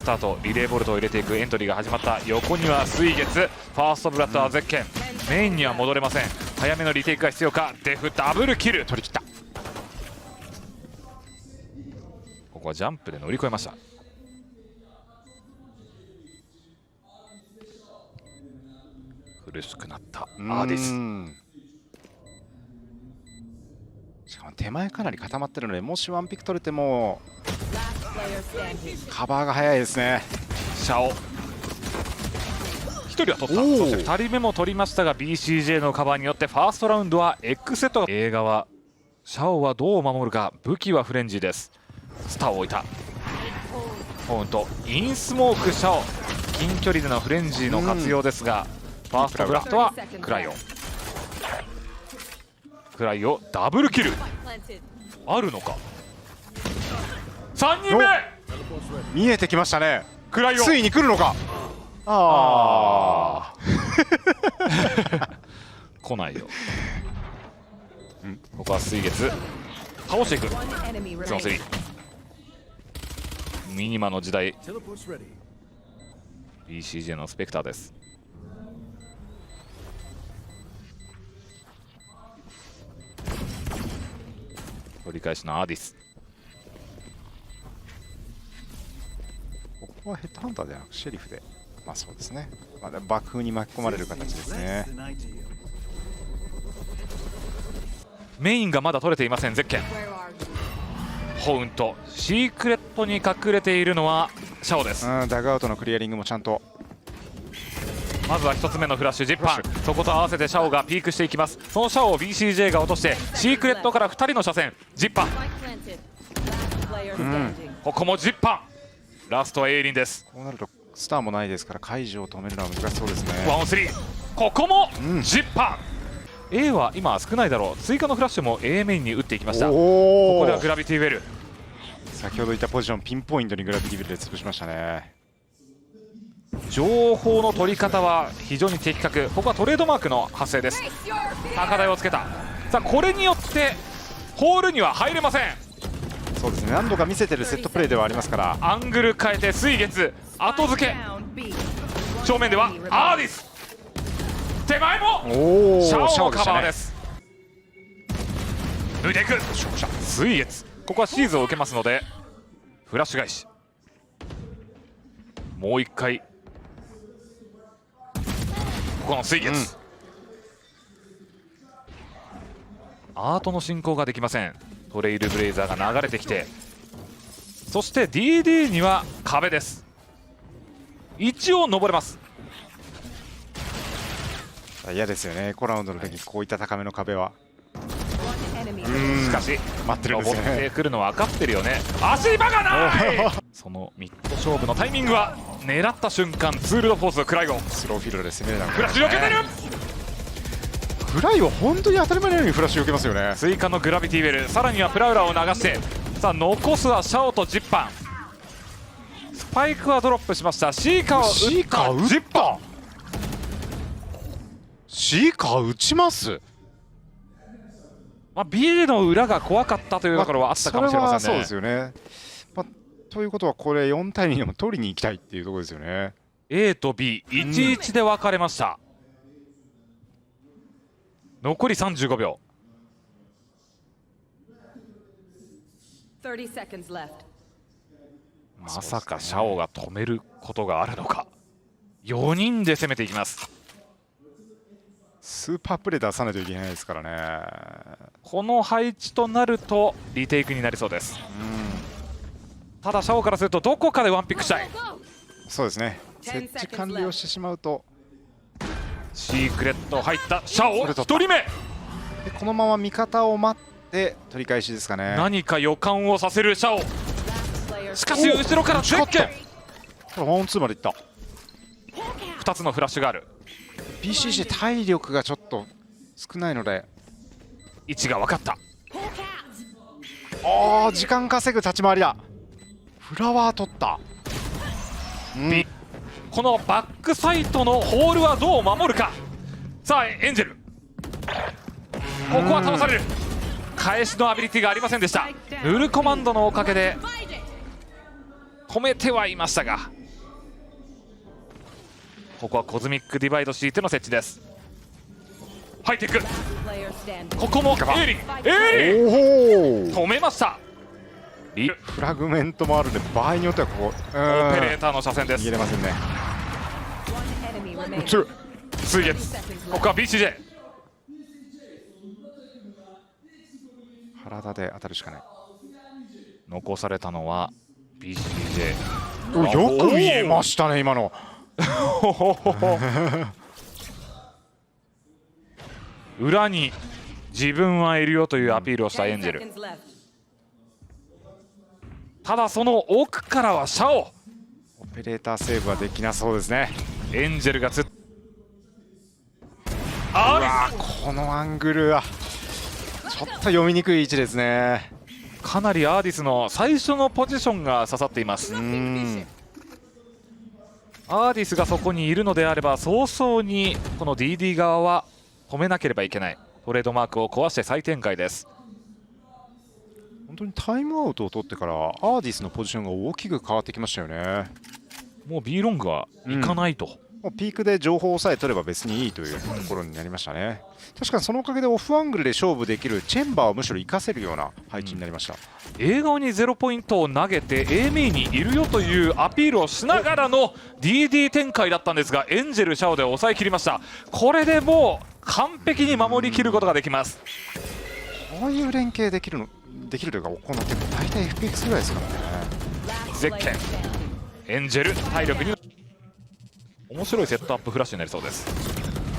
った後リレーボルトを入れていくエントリーが始まった。横には水月、ファーストブラッドはゼッケン、メインには戻れません。早めのリテイクが必要か。デフダブルキル取り切った。ここはジャンプで乗り越えました。苦しくなったアーディス。しかも手前かなり固まってるので、もしワンピック取れてもカバーが早いですね。シャオ1人は取った。そして2人目も取りましたが BCJ のカバーによってファーストラウンドは X セット。映画はシャオはどう守るか。武器はフレンジです。スターを置いた。ポウントインスモークシャオ、近距離でのフレンジの活用ですが、ファーストブラッドはクライオダブルキルあるのか。3人目見えてきましたね。クライオついに来るのか。ああ来ないよ。ここは水月倒していく。その3ミニマの時代 BCJ のスペクターです。取り返しのアーディス。ここはヘッドハンターではなくシェリフで、まあそうですね、まだ爆風に巻き込まれる形ですね。メインがまだ取れていません。ゼッケンホウントシークレットに隠れているのはシャオです。ダグアウトのクリアリングもちゃんと。まずは1つ目のフラッシュジッパン、そこと合わせてシャオがピークしていきます。そのシャオを BCJ が落としてシークレットから2人の車線ジッパン、ここもジッパン、ラストはエイリンです。こうなるとスターもないですから解除を止めるのは難しそうですね。1オン3、ここもジッパン、A は今少ないだろう。追加のフラッシュも A メインに打っていきました。ここではグラビティウェル、先ほど言ったポジションピンポイントにグラビティウェルで潰しましたね。情報の取り方は非常に的確。ここはトレードマークの発生です。高台をつけた。さあこれによってホールには入れません。そうですね、何度か見せてるセットプレーではありますから。アングル変えて水月後付け、正面ではアーディス、手前もシャオのカバーです。抜いていく水月、ここはシーズを受けますのでフラッシュ返し。もう一回ここの水月、アートの進行ができません。トレイルブレイザーが流れてきて、そして DD には壁です。一応登れます。嫌ですよね、コラウンドの時こういった高めの壁は。しかし待ってるんですよね。登ってくるの分かってるよね。足場がないそのミッド勝負のタイミングは狙った瞬間ツールドフォースクライオンスローフィールドで攻めれなフラッシュ避けてる。クライオン本当に当たり前のようにフラッシュ避けますよね。追加のグラビティウェル、さらにはプラウラを流して、さあ残すはシャオとジッパン。スパイクはドロップしました。シーカーを打ったジッパン。シーカー打ちます。まあ、B の裏が怖かったというところはあったかもしれませんね。そうですよね。ということはこれ4対2でも取りに行きたいっていうところですよね。A と B11 で分かれました。残り35秒。まさかシャオが止めることがあるのか。4人で攻めていきます。スーパープレー出さないといけないですからね。この配置となるとリテイクになりそうです。ただシャオからするとどこかでワンピックしたい。そうですね、設置完了してしまうと。シークレット入ったシャオ1人目で、このまま味方を待って取り返しですかね。何か予感をさせるシャオ。しかし後ろからゼッケン、ワンオンツーまでいった。2つのフラッシュがある。 BCJ 体力がちょっと少ないので位置が分かった。時間稼ぐ立ち回りだ。フラワー取った、このバックサイトのホールはどう守るか。さあエンジェル、ここは倒される。返しのアビリティがありませんでした。ヌルコマンドのおかげで止めてはいましたがここはコズミックディバイド敷いての設置です。入っていく。ここもエーリン止めました。フラグメントもあるんで、場合によってはここオペレーターの車線です。逃げれませんね。水月、ここは BCJ。 体で当たるしかない。残されたのは BCJ。 よく見えましたね今の。裏に自分はいるよというアピールをしたエンジェル。ただその奥からはシャオ。オペレーターセーブはできなそうですね。エンジェルがこのアングルはちょっと読みにくい位置ですね。かなりアーディスの最初のポジションが刺さっています。アーディスがそこにいるのであれば早々にこの DD 側は止めなければいけない。トレードマークを壊して再展開です。本当にタイムアウトを取ってからアーディスのポジションが大きく変わってきましたよね。もう B ロングは行かないと、もうピークで情報さえ取れば別にいいというところになりましたね。確かにそのおかげでオフアングルで勝負できるチェンバーをむしろ活かせるような配置になりました。A 側に0ポイントを投げて A メインにいるよというアピールをしながらの DD 展開だったんですが、エンジェルシャオで抑えきりました。これでもう完璧に守りきることができます。こういう連携できるというか行っても大体 FPX ぐらいですからね。ゼッケン、エンジェル体力に面白いセットアップフラッシュになりそうです。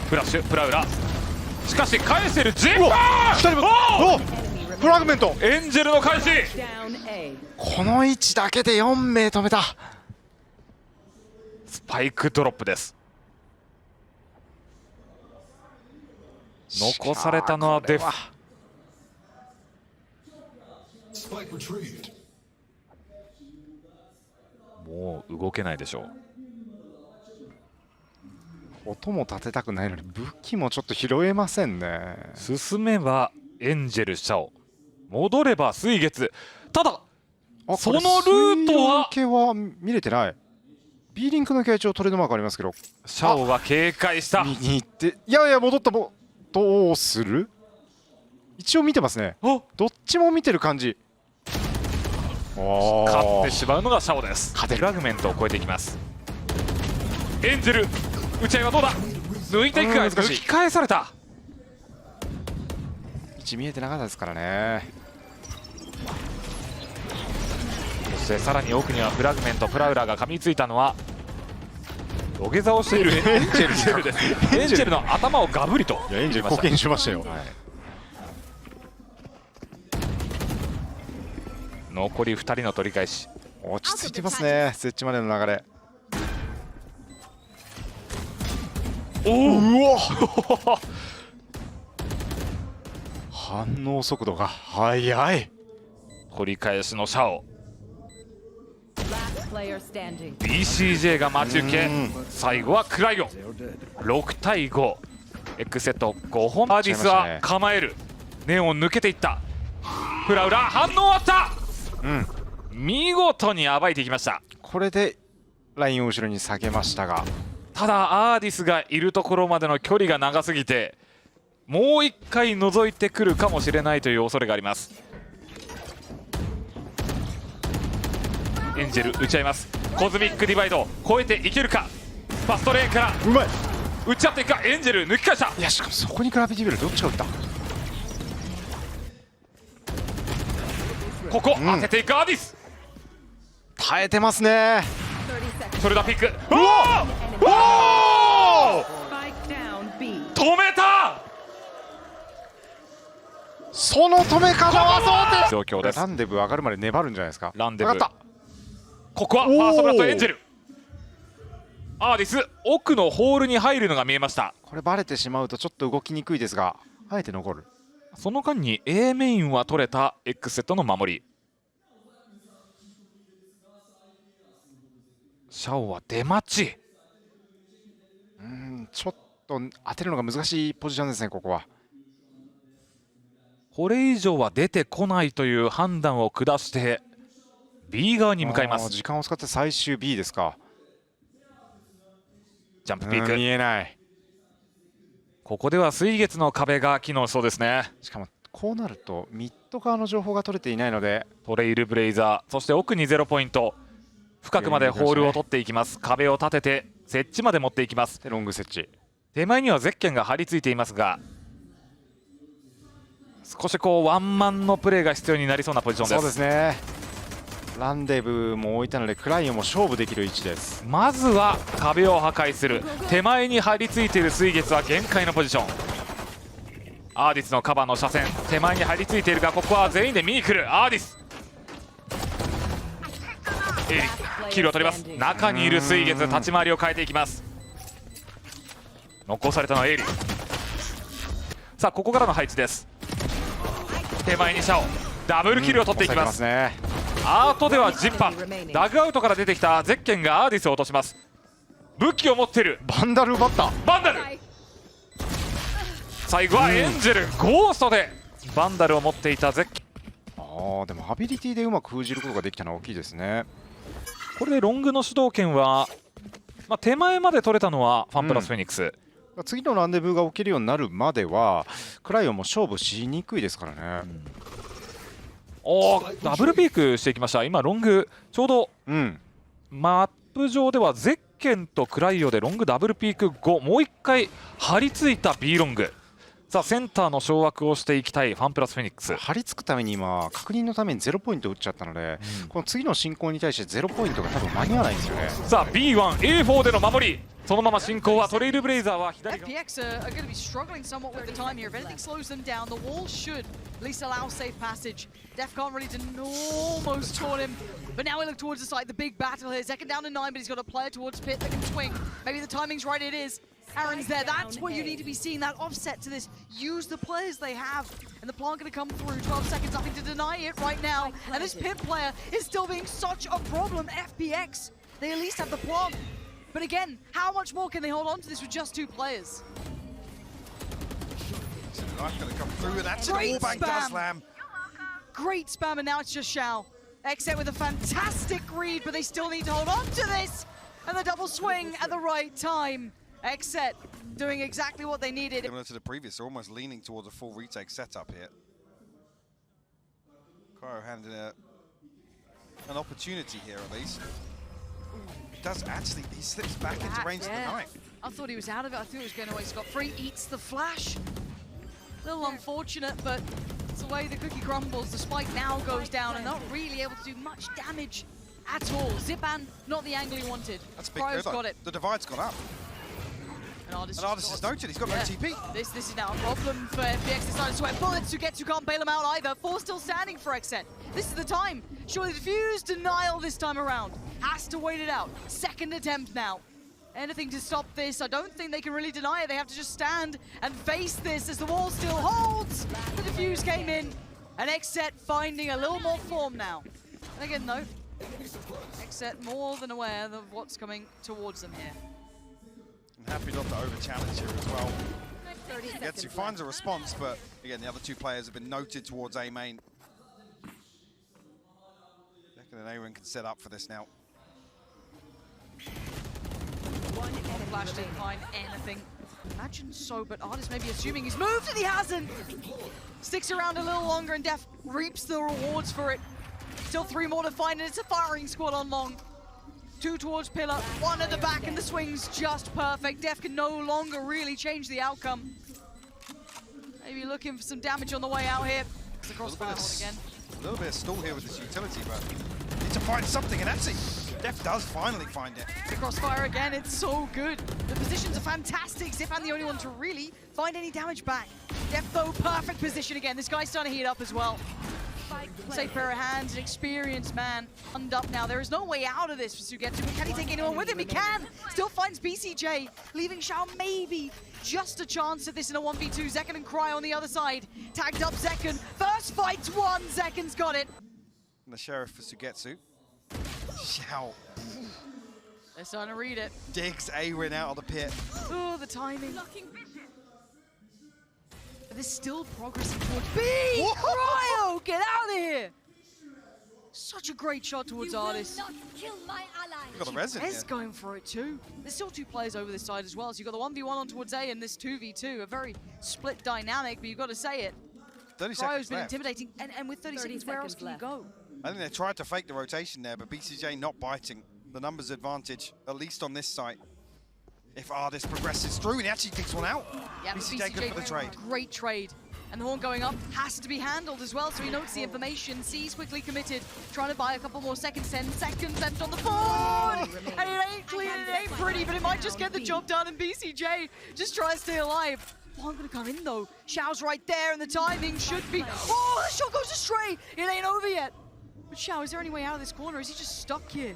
フラッシュプラウラ、しかし返せるジンバー、フラグメント、エンジェルの返し。この位置だけで4名止めた。スパイクドロップです。残されたのはデフ。もう動けないでしょう。音も立てたくないのに武器もちょっと拾えませんね。進めばエンジェルシャオ、戻れば水月。ただそのルートは水は見れてない。 B リンクの一応トレードマークありますけど、シャオが警戒した。見に行って、いやいや戻ったもどうする。一応見てますね。どっちも見てる感じ。勝ってしまうのがシャオです。フラグメントを超えていきます。エンジェル打ち合いはどうだ。抜いていくが抜き返された。位置見えてなかったですからね。そしてさらに奥にはフラグメントプラウラーが噛みついたのは土下座をしているエンジェルです。エンジェルの頭をガブリと。エンジェル貢献しましたよ。残り2人の取り返し。落ち着いてますね、設置までの流れ。うわ反応速度が速い。取り返しのシャオ。BCJ が待ち受け、最後はクライオ。6対5、X セット5本。アーディスは構える。ネオン抜けていった。プラウラ反応あった。見事に暴いていきました。これでラインを後ろに下げましたが、ただアーディスがいるところまでの距離が長すぎて、もう1回覗いてくるかもしれないという恐れがあります。エンジェル打ち合います。コズミックディバイド超えていけるか。ファストレーンからうまい打ち合っていくか。エンジェル抜き返した。いや、しかもそこにグラビティベルどっちが打った。ここ当てていくアーディス。耐えてますね。それだピック。おお止めた。その止め方は状況です。ランデブー上がるまで粘るんじゃないですか。ランデブー、ここはファーストブラッドエンジェル。アーディス奥のホールに入るのが見えました。これバレてしまうとちょっと動きにくいですが、あえて残る。その間に A メインは取れた X セットの守り。シャオは出待ち。ちょっと当てるのが難しいポジションですね、ここは。これ以上は出てこないという判断を下して B 側に向かいます。時間を使って最終 B ですか。ジャンプピーク、見えない。ここでは水月の壁が機能しそうですね。しかもこうなるとミッド側の情報が取れていないので、トレイルブレイザー、そして奥に0ポイント、深くまでホールを取っていきます。壁を立てて設置まで持っていきます。でロング設置、手前にはゼッケンが張り付いていますが、少しこうワンマンのプレーが必要になりそうなポジションです。そうですね。ランデブーも置いたのでクライオンも勝負できる位置です。まずは壁を破壊する。手前に張り付いている水月は限界のポジション。アーディスのカバーの車線、手前に張り付いているが、ここは全員で見に来る。アーディス、エリキルを取ります。中にいる水月、立ち回りを変えていきます。ノックオフされたのはエリ。さあここからの配置です。手前にシャオ、ダブルキルを取っていきます。アートではジッパン、ダグアウトから出てきたゼッケンがアーディスを落とします。武器を持ってる。バンダル奪った。バンダル、最後はエンジェル、ゴーストでバンダルを持っていたゼッケン。でもアビリティでうまく封じることができたのは大きいですね。これでロングの主導権は、手前まで取れたのはファンプラスフェニックス、次のランデブーが起きるようになるまではクライオンも勝負しにくいですからね。ダブルピークしていきました。今ロングちょうど、マップ上ではゼッケンとクライオでロングダブルピーク後、もう一回張り付いた B ロング。さあセンターの掌握をしていきたいファンプラスフェニックス。張り付くために今確認のために0ポイント打っちゃったので、この次の進行に対して0ポイントが多分間に合わないんですよね。さあ B1A4 での守り、そのまま進行はトレイルブレイザーは左側。 FPX are going to be struggling somewhat with the time here. If anything slows them down, the wall should at least allow safe passage. Def can't really almost taunt him, but now we look towards the side. The big battle here. Second down to 9, but he's got a player towards Pit that can swing. Maybe the timing's right. It is. Aaron's there. That's what you need to be seeing. That offset to this. Use the players they have, and the plant going to come through. 12 seconds, nothing to deny it right now. And this Pit player is still being such a problem. FPX, they at least have the plant. But again, how much more can they hold on to this with just 2 players? Knife gonna come through, and that's an all-bang does slam. Great spam, and now it's just Shao. XSET with a fantastic read, but they still need to hold on to this. And the double swing at the right time. XSET doing exactly what they needed. Similar to the previous, they're almost leaning towards a full retake setup here. Cryo handing an opportunity here at least. Does actually, he slips back into range of the knife. I thought he was out of it. I thought he was going away scot-free. Eats the flash. A little unfortunate, but it's the way the cookie crumbles. The spike now goes down and not really able to do much damage at all. Zipan, not the angle he wanted. That's a big Cryo's good, got it. The divide's gone up. And Artis is noted, he's got no TP. This is now a problem for FPX. They started to sweat bullets. Sugetsu can't bail him out either. 4 still standing for XSET. This is the time. Surely the defuse denial this time around. Has to wait it out. Second attempt now. Anything to stop this. I don't think they can really deny it. They have to just stand and face this as the wall still holds. The defuse came in. And XSET finding a little more form now. And again though, XSET more than aware of what's coming towards them here. And happy not to over-challenge here as well. Getsu finds a response, but again, the other 2 players have been noted towards A main. Decken and Aaron can set up for this now. One flash didn't find anything. Imagine so, but Artis may be assuming he's moved and he hasn't! Sticks around a little longer and Def reaps the rewards for it. Still 3 more to find, and it's a firing squad on long. 2 towards Pillar, 1 at the back, and the swing's just perfect. Def can no longer really change the outcome. Maybe looking for some damage on the way out here. It's a crossfire hold again. A little bit of stall here with this utility, but need to find something, and that's it. Def does finally find it. The crossfire again, it's so good. The positions are fantastic. Zipan the only one to really find any damage back. Def though, perfect position again. This guy's starting to heat up as well. Safe pair of hands, an experienced man.Und up now. There is no way out of this for Sugetsu, but can he take anyone with him? He can! Still finds BCJ, leaving Shao maybe just a chance at this in a 1v2. Zekken and Cry on the other side. Tagged up Zekken. First fight's won. Zekken's got it. And the sheriff for Sugetsu. Shao. They're starting to read it. Digs A-Win out of the pit. Oh, the timing. But they're still progressing towards B! Whoa! Cryo, get out of here! Such a great shot towards Artis. Got the resin Is here. going for it too. There's still 2 players over this side as well, so you've got the 1v1 on towards A and this 2v2. A very split dynamic, but you've got to say it. 30 Cryo's seconds been left. intimidating, and with 30 seconds, where else can you go? I think they tried to fake the rotation there, but BCJ not biting. The numbers advantage, at least on this site. If this progresses through, and he actually takes one out. Yeah, but BCJ good for the trade. Great trade. And the horn going up has to be handled as well, so he notes the information. C's quickly committed, trying to buy a couple more seconds. 10 seconds left on the board! And it ain't clean, it ain't pretty, but it might just get the job done, and BCJ just tries to stay alive. One gonna come in though. Xiao's right there, and the timing should be. Oh, the shot goes astray! It ain't over yet. But Xiao, is there any way out of this corner? Is he just stuck here?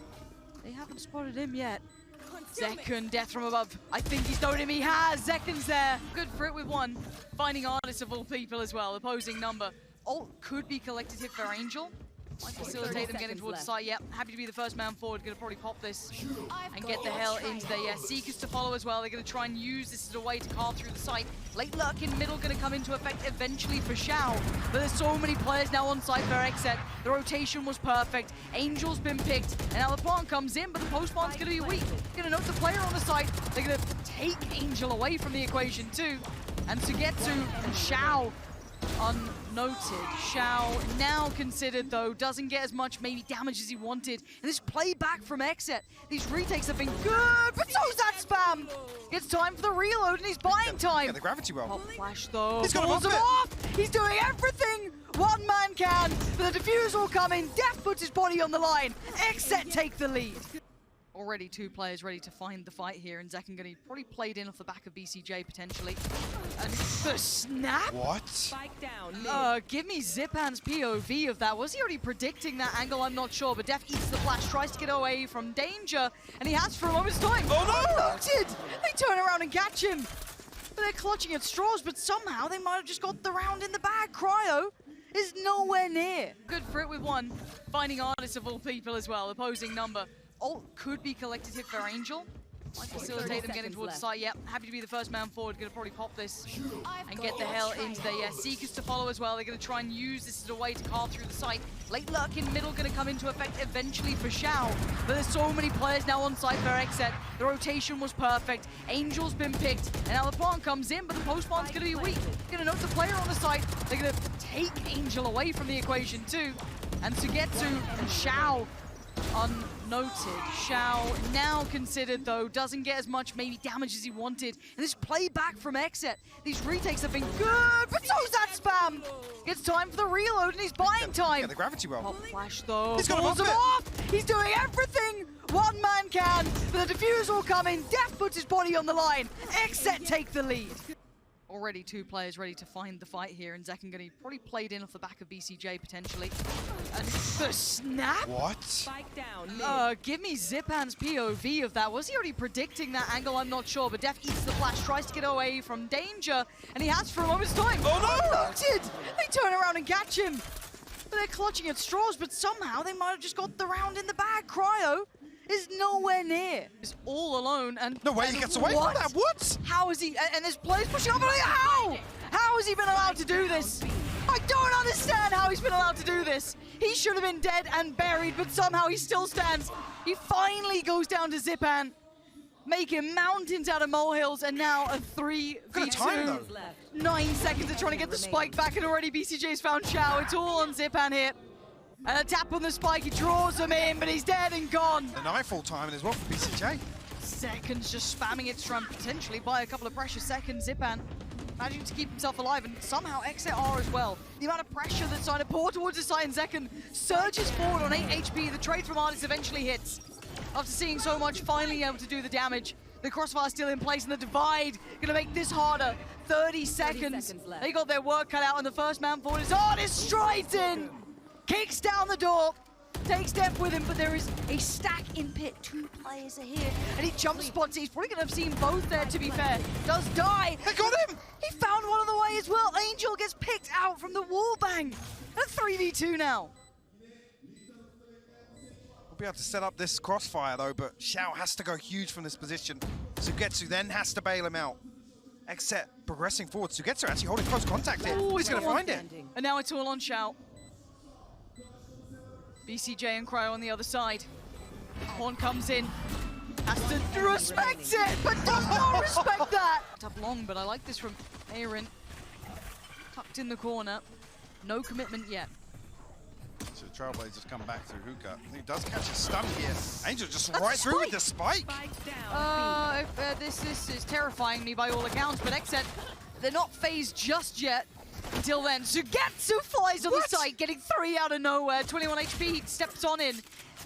They haven't spotted him yet. Zekken, death from above. I think he's known him. He has. Zekken's there. Good for it with 1. Finding artists of all people as well. Opposing number. Ult could be collected here for Angel. Might facilitate them getting towards the site. Yep, happy to be the first man forward. Gonna probably pop this and get the hell into there. Yeah, Seekers to follow as well. They're gonna try and use this as a way to carve through the site. Late luck in middle gonna come into effect eventually for Xiao. But there's so many players now on site for XSET. The rotation was perfect. Angel's been picked. And now the plant comes in, but the postman's gonna be weak. Gonna note the player on the site. They're gonna take Angel away from the equation too. And Sugetsu and Xiao unnoted. Xiao now considered though, doesn't get as much maybe damage as he wanted. And this playback from XSET, these retakes have been good, but so's that spam! It's time for the reload and he's buying time. Yeah, the gravity well. Pop flash though, He's gonna pulls pop him it. off! He's doing everything one man can, but the defuse will come in. Death puts his body on the line. XSET take the lead. Already 2 players ready to find the fight here, and Zekken gonna be probably played in off the back of BCJ potentially. And the snap? What? Spike down. Give me Zipan's POV of that. Was he already predicting that angle? I'm not sure, but Def eats the flash, tries to get away from danger, and he has for a moment's time. Oh no! Noted! They turn around and catch him. But they're clutching at straws, but somehow they might have just got the round in the bag. Cryo is nowhere near. Good for it with 1. Finding artists of all people as well. Opposing number. Ult could be collected here for Angel. Might facilitate them getting towards the site. Yep, happy to be the first man forward. Gonna probably pop this and get the hell into there. Yeah, Seekers to follow as well. They're gonna try and use this as a way to carve through the site. Late luck in middle gonna come into effect eventually for Xiao. But there's so many players now on site for XSET. The rotation was perfect. Angel's been picked. And now the plant comes in, but the postman's gonna be weak. Gonna note the player on the site. They're gonna take Angel away from the equation too. And Sugetsu and Xiao unnoted. Xiao now considered though, doesn't get as much maybe damage as he wanted. And this playback from XSET, these retakes have been good, but so's that spam! It's time for the reload and he's buying time. Yeah, the gravity well. Pop flash though, He's gonna pulls him pop it. off! He's doing everything one man can, but the defuse will come in. Death puts his body on the line. XSET take the lead. Already 2 players ready to find the fight here, and Zekken gonna be probably played in off the back of BCJ potentially. And the snap? What? Spike down. Give me Zipan's POV of that. Was he already predicting that angle? I'm not sure, but Def eats the flash, tries to get away from danger, and he has for a moment's time. Oh no! Noted! They turn around and catch him. But they're clutching at straws, but somehow they might have just got the round in the bag. Cryo is nowhere near. He's all alone, and No way he gets away from that. What? How is he? And there's players pushing up. How? How has he been allowed to do this? I don't understand how he's been allowed to do this. He should have been dead and buried, but somehow he still stands. He finally goes down to Zipan, making mountains out of molehills, and now a 3v2. 9 seconds of trying to get the spike back, and already BCJ's found Xiao. It's all on Zipan here. And a tap on the spike, he draws him in, but he's dead and gone. The nightfall timing as well for BCJ. Seconds just spamming it to try and potentially buy a couple of precious seconds. Zipan managing to keep himself alive, and somehow XSET are as well. The amount of pressure that's trying to pour towards his side, and Zekken surges forward on 8 HP. The trade from Artist eventually hits. After seeing so much, finally able to do the damage. The crossfire still in place, and the divide gonna make this harder. 30 seconds. left. They got their work cut out, and the first man forward is Artist, strides in, kicks down the door, takes Def with him, but there is a stack in pit. 2 players are here, and he jump spots. He's probably gonna have seen both there, to be fair. Does die. They got him! He found one on the way as well. Angel gets picked out from the wall bang. A 3v2 now. We'll be able to set up this crossfire though, but Xiao has to go huge from this position. Sugetsu then has to bail him out. XSET progressing forward. Sugetsu actually holding close contact here. Ooh, He's gonna find it. And now it's all on Xiao. BCJ and Cryo on the other side. Horn comes in. Has to respect it, but does not respect that. Tough long, but I like this from Aaron. Tucked in the corner. No commitment yet. So the Trailblazers come back through hookah. He does catch a stun here. Angel just right through with the spike. This is terrifying me by all accounts, but XSET, they're not phased just yet. Until then, Sugetsu flies on the site, getting 3 out of nowhere. 21 HP, he steps on in.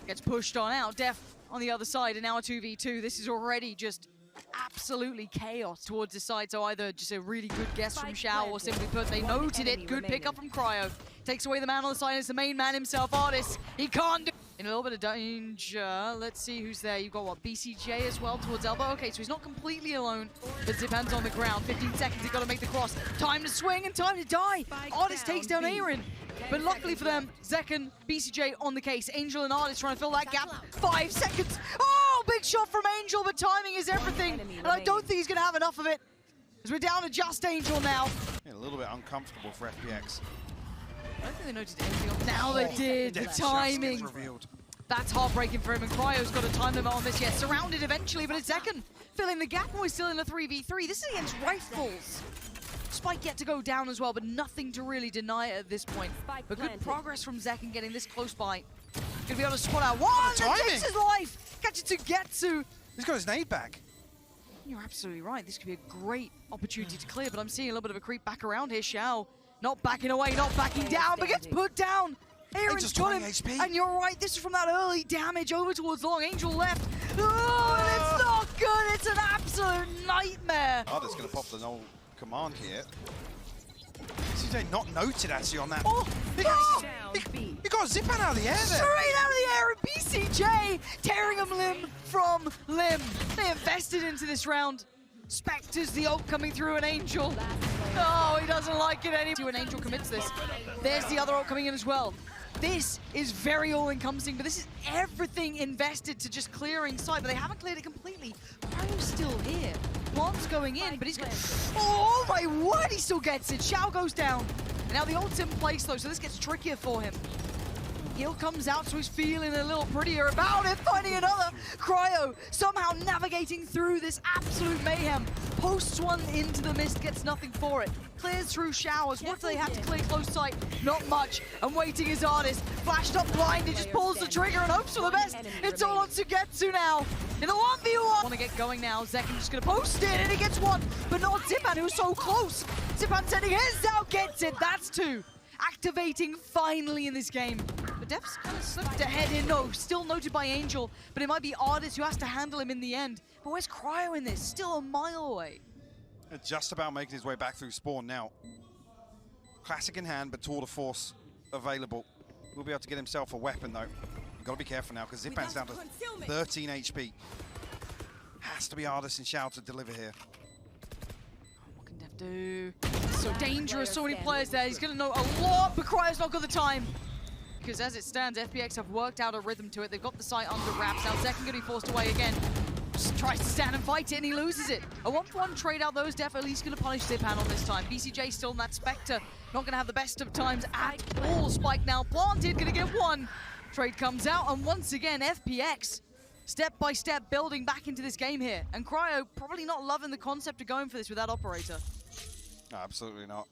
Gets pushed on out. Def on the other side, and now a 2v2. This is already just absolutely chaos towards the side. So either just a really good guess from Xiao, or simply put, they noted it. Good pickup from Cryo. Takes away the man on the side. It's the main man himself, Artis. He can't do in a little bit of danger. Let's see who's there. You've got what, BCJ as well towards elbow. Okay, so he's not completely alone, but Zipan's on the ground. 15 seconds, he's got to make the cross. Time to swing and time to die. Artis takes down Aaron. But luckily for them, Zekan, BCJ on the case. Angel and Artis trying to fill that gap. 5 seconds. Oh, big shot from Angel, but timing is everything. And I don't think he's going to have enough of it, as we're down to just Angel now. Yeah, a little bit uncomfortable for FPX. I don't think they noticed anything else. Now they did. The timing. Revealed. That's heartbreaking for him, and Cryo's got a time limit on this. Yeah, surrounded eventually, but it's Zekan filling the gap, and we're still in a 3v3. This is against Rifles. Spike yet to go down as well, but nothing to really deny it at this point. But good progress from Zekan getting this close by. Gonna be able to spot out one, that takes his life. Catch it to Getsu. He's got his nade back. You're absolutely right. This could be a great opportunity to clear, but I'm seeing a little bit of a creep back around here. Xiao not backing away, not backing down, but gets put down. Aaron's got him, HP. And you're right, this is from that early damage over towards Long. Angel left. Oh, and it's not good. It's an absolute nightmare. Oh, that's going to pop the null command here. CJ not noted actually on that. Oh, he got Zipan out of the air there. Straight out of the air, and BCJ tearing him limb from limb. They invested into this round. Spectre's the ult coming through, an Angel. Oh, he doesn't like it anymore. An Angel commits this. There's the other ult coming in as well. This is very all-encompassing, but this is everything invested to just clearing side, but they haven't cleared it completely. Cryo's still here. Plant's going in, but he's got... Oh my word, he still gets it. Xiao goes down. And now the ult's in place though, so this gets trickier for him. Heal comes out, so he's feeling a little prettier about it, finding another. Cryo somehow navigating through this absolute mayhem. Posts one into the mist, gets nothing for it. Clears through showers. What do they have to clear close sight? Not much. And waiting his Artist. Flashed up blind, he just pulls the trigger and hopes for the best. It's all on Sugetsu now. In the 1v1. Want to get going now. Zekan just going to post it, and he gets one. But not Zipan, who's so close. Zipan sending his out, gets it. That's 2. Activating finally in this game. But Def's kind of slipped ahead in. No, still noted by Angel, but it might be Artist who has to handle him in the end. But where's Cryo in this? Still a mile away. Just about making his way back through spawn now. Classic in hand, but tour de force available. Will be able to get himself a weapon though. Got to be careful now because Zipan's down to 13 HP. Has to be Artist and Xiao to deliver here. What can Def do? So dangerous, so many players there. He's going to know a lot, but Cryo's not got the time. Because as it stands, FPX have worked out a rhythm to it. They've got the site under wraps. Now Zekan going to be forced away again. Just tries to stand and fight it, and he loses it. A 1-for-1 trade out, those Def at least going to punish Zipan on this time. BCJ still in that Spectre. Not going to have the best of times at all. Spike now planted, going to get one. Trade comes out, and once again, FPX step by step building back into this game here. And Cryo probably not loving the concept of going for this with that operator. No, absolutely not.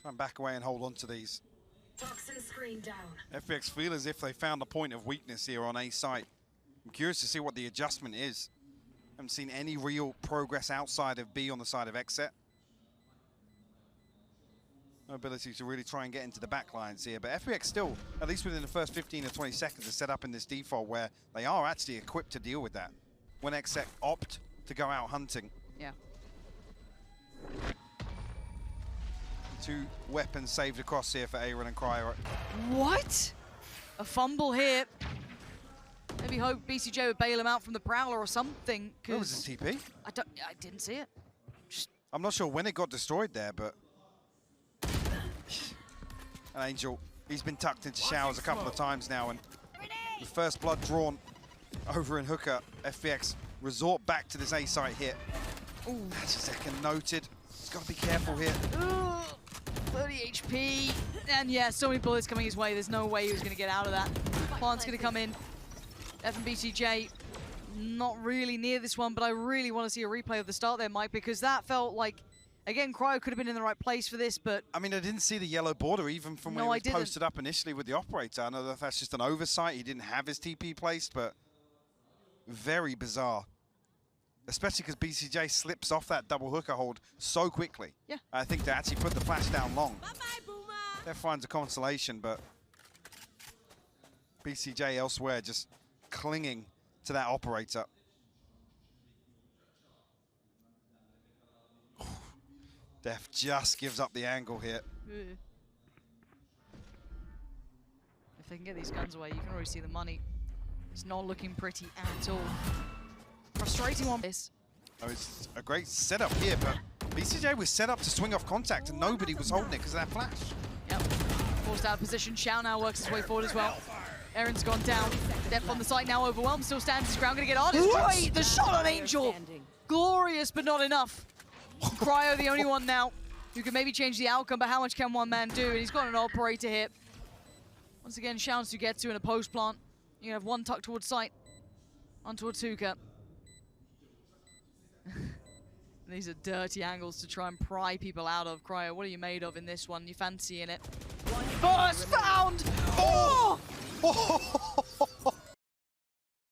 Try and back away and hold on to these. Toxin screen down. FPX feel as if they found a point of weakness here on A site. I'm curious to see what the adjustment is. Haven't seen any real progress outside of B on the side of XSET. No ability to really try and get into the back lines here, but FPX still, at least within the first 15 or 20 seconds, is set up in this default where they are actually equipped to deal with that when XSET opt to go out hunting. Yeah. 2 weapons saved across here for Aaron and Cryo. What? A fumble here. Maybe hope BCJ would bail him out from the Prowler or something. Where was his TP? I didn't see it. I'm not sure when it got destroyed there, but... And Angel, he's been tucked into showers a couple of times now, and the first blood drawn over in Hooker. FPX resort back to this A site hit. Ooh, that's a second noted. He's got to be careful here. Ooh, 30 HP. And yeah, so many bullets coming his way. There's no way he was going to get out of that. Plant's going to come in. FBCJ not really near this one, but I really want to see a replay of the start there, Mike, because that felt like, again, Cryo could have been in the right place for this, but... I mean, I didn't see the yellow border even from when he was posted up initially with the operator. I know that that's just an oversight. He didn't have his TP placed, but very bizarre. Especially because BCJ slips off that double hooker hold so quickly. Yeah. I think to actually put the flash down long. That finds a consolation, but BCJ elsewhere just clinging to that operator. Def just gives up the angle here. If they can get these guns away, you can already see the money. It's not looking pretty at all. Frustrating one. Oh, it's a great setup here, but BCJ was set up to swing off contact and nobody was holding it because of that flash. Yep. Forced out of position. Xiao now works his way forward as well. Aaron's gone down. Def on the site now overwhelmed. Still stands his ground. Gonna get Artist. Wait, the shot on Angel. Glorious, but not enough. Cryo the only one now who can maybe change the outcome, but how much can one man do? And he's got an operator hit. Once again, Xiao to get to in a post plant. You can have one tucked towards site, one towards Hookah. These are dirty angles to try and pry people out of. Cryo, what are you made of in this one? You fancy in it? First found! Oh!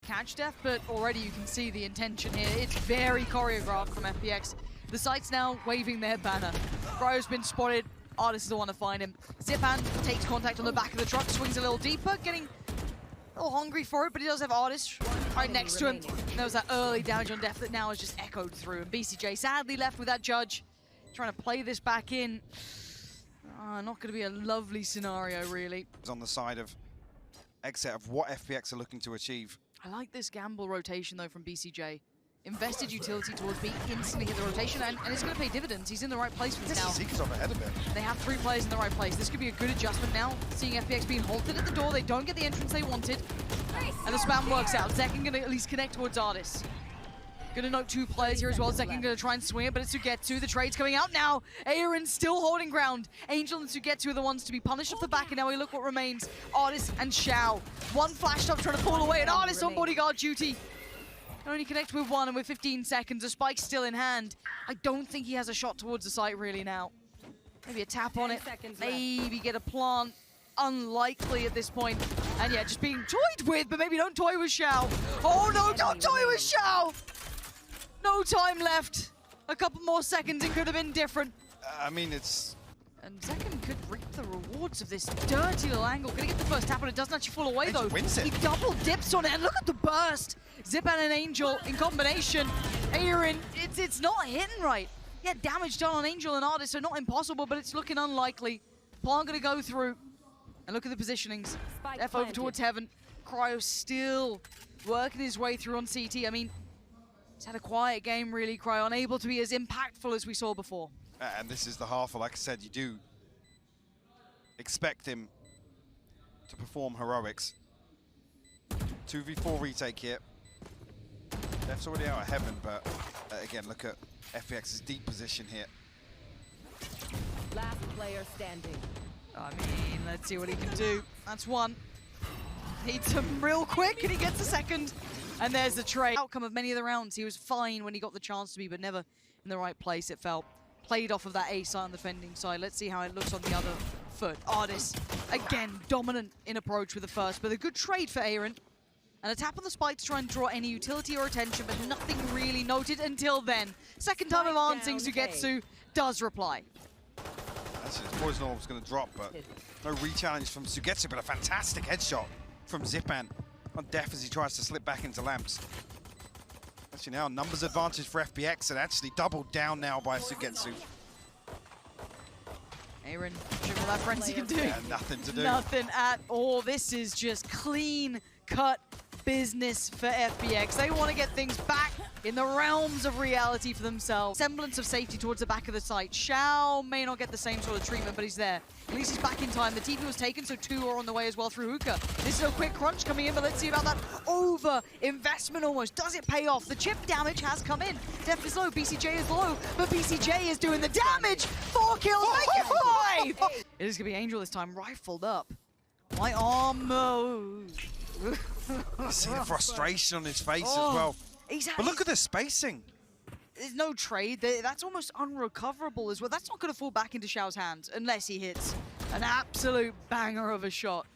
Catch Def, but already you can see the intention here. It's very choreographed from FPX. The site's now waving their banner. Cryo's been spotted. Artist is the one to find him. Zipan takes contact on the back of the truck, swings a little deeper, getting a little hungry for it, but he does have Artist right next to him. And there was that early damage on Def that now is just echoed through. And BCJ sadly left with that judge, trying to play this back in. Not going to be a lovely scenario, really. It's on the side of XSET of what FPX are looking to achieve. I like this gamble rotation, though, from BCJ. Invested utility towards B, instantly hit the rotation, and it's going to pay dividends. He's in the right place for this now. Seeker's off ahead of it. They have 3 players in the right place. This could be a good adjustment now. Seeing FPX being halted at the door, they don't get the entrance they wanted. And the spam works out. Zekken going to at least connect towards Artis. Going to note 2 players here as well. Zekken going to try and swing it, but it's Sugetsu. The trade's coming out now. Aaron still holding ground. Angel and Sugetsu are the ones to be punished off the back, and now we look what remains. Artis and Xiao. One flash up trying to pull away, and Artis on bodyguard duty. Only connect with 1, and with 15 seconds, the spike's still in hand. I don't think he has a shot towards the site really now. Maybe a tap on it, maybe get a plant. Unlikely at this point. And yeah, just being toyed with, but maybe don't toy with Xiao. Oh no, don't toy with Xiao! No time left. A couple more seconds, it could have been different. I mean, it's... And Zekken could reap the rewards of this dirty little angle. Gonna get the first tap, but it doesn't actually fall away though. Wins it. He double dips on it, and look at the burst. Zipan and Angel in combination. Aaron, it's not hitting right. Yeah, damage done on Angel and Artist, so not impossible, but it's looking unlikely. Plant gonna go through. And look at the positionings. F over towards Heaven. Cryo still working his way through on CT. I mean, he's had a quiet game really, Cryo, unable to be as impactful as we saw before. And this is the half, like I said, you do expect him to perform heroics. 2v4 retake here. Def's already out of Heaven, but again, look at FPX's deep position here. Last player standing. I mean, let's see what he can do. That's 1. Needs him real quick, and he gets a second. And there's the trade. Outcome of many of the rounds, he was fine when he got the chance to be, but never in the right place, it felt. Played off of that A side on the defending side. Let's see how it looks on the other foot. Artist, again, dominant in approach with the first, but a good trade for Aaron. And a tap on the spike to try and draw any utility or attention, but nothing really noted until then. Second time advancing, Sugetsu does reply. Actually, his poison orb was going to drop, but no re-challenge from Sugetsu, but a fantastic headshot from Zipan on Def as he tries to slip back into lamps. Actually now, numbers advantage for FPX, and actually doubled down now by Sugetsu. Aaron, triple that frenzy can do. Yeah, nothing to do. Nothing at all. This is just clean cut business for FPX. They want to get things back in the realms of reality for themselves. Semblance of safety towards the back of the site. Xiao may not get the same sort of treatment, but he's there. At least he's back in time. The TP was taken, so 2 are on the way as well through Hookah. This is a quick crunch coming in, but let's see about that over-investment almost. Does it pay off? The chip damage has come in. Def is low, BCJ is low, but BCJ is doing the damage. 4 kills, make it 5! It is going to be Angel this time, rifled up. My almost. You see the frustration on his face as well. But look at the spacing. There's no trade. That's almost unrecoverable as well. That's not going to fall back into Xiao's hands unless he hits an absolute banger of a shot.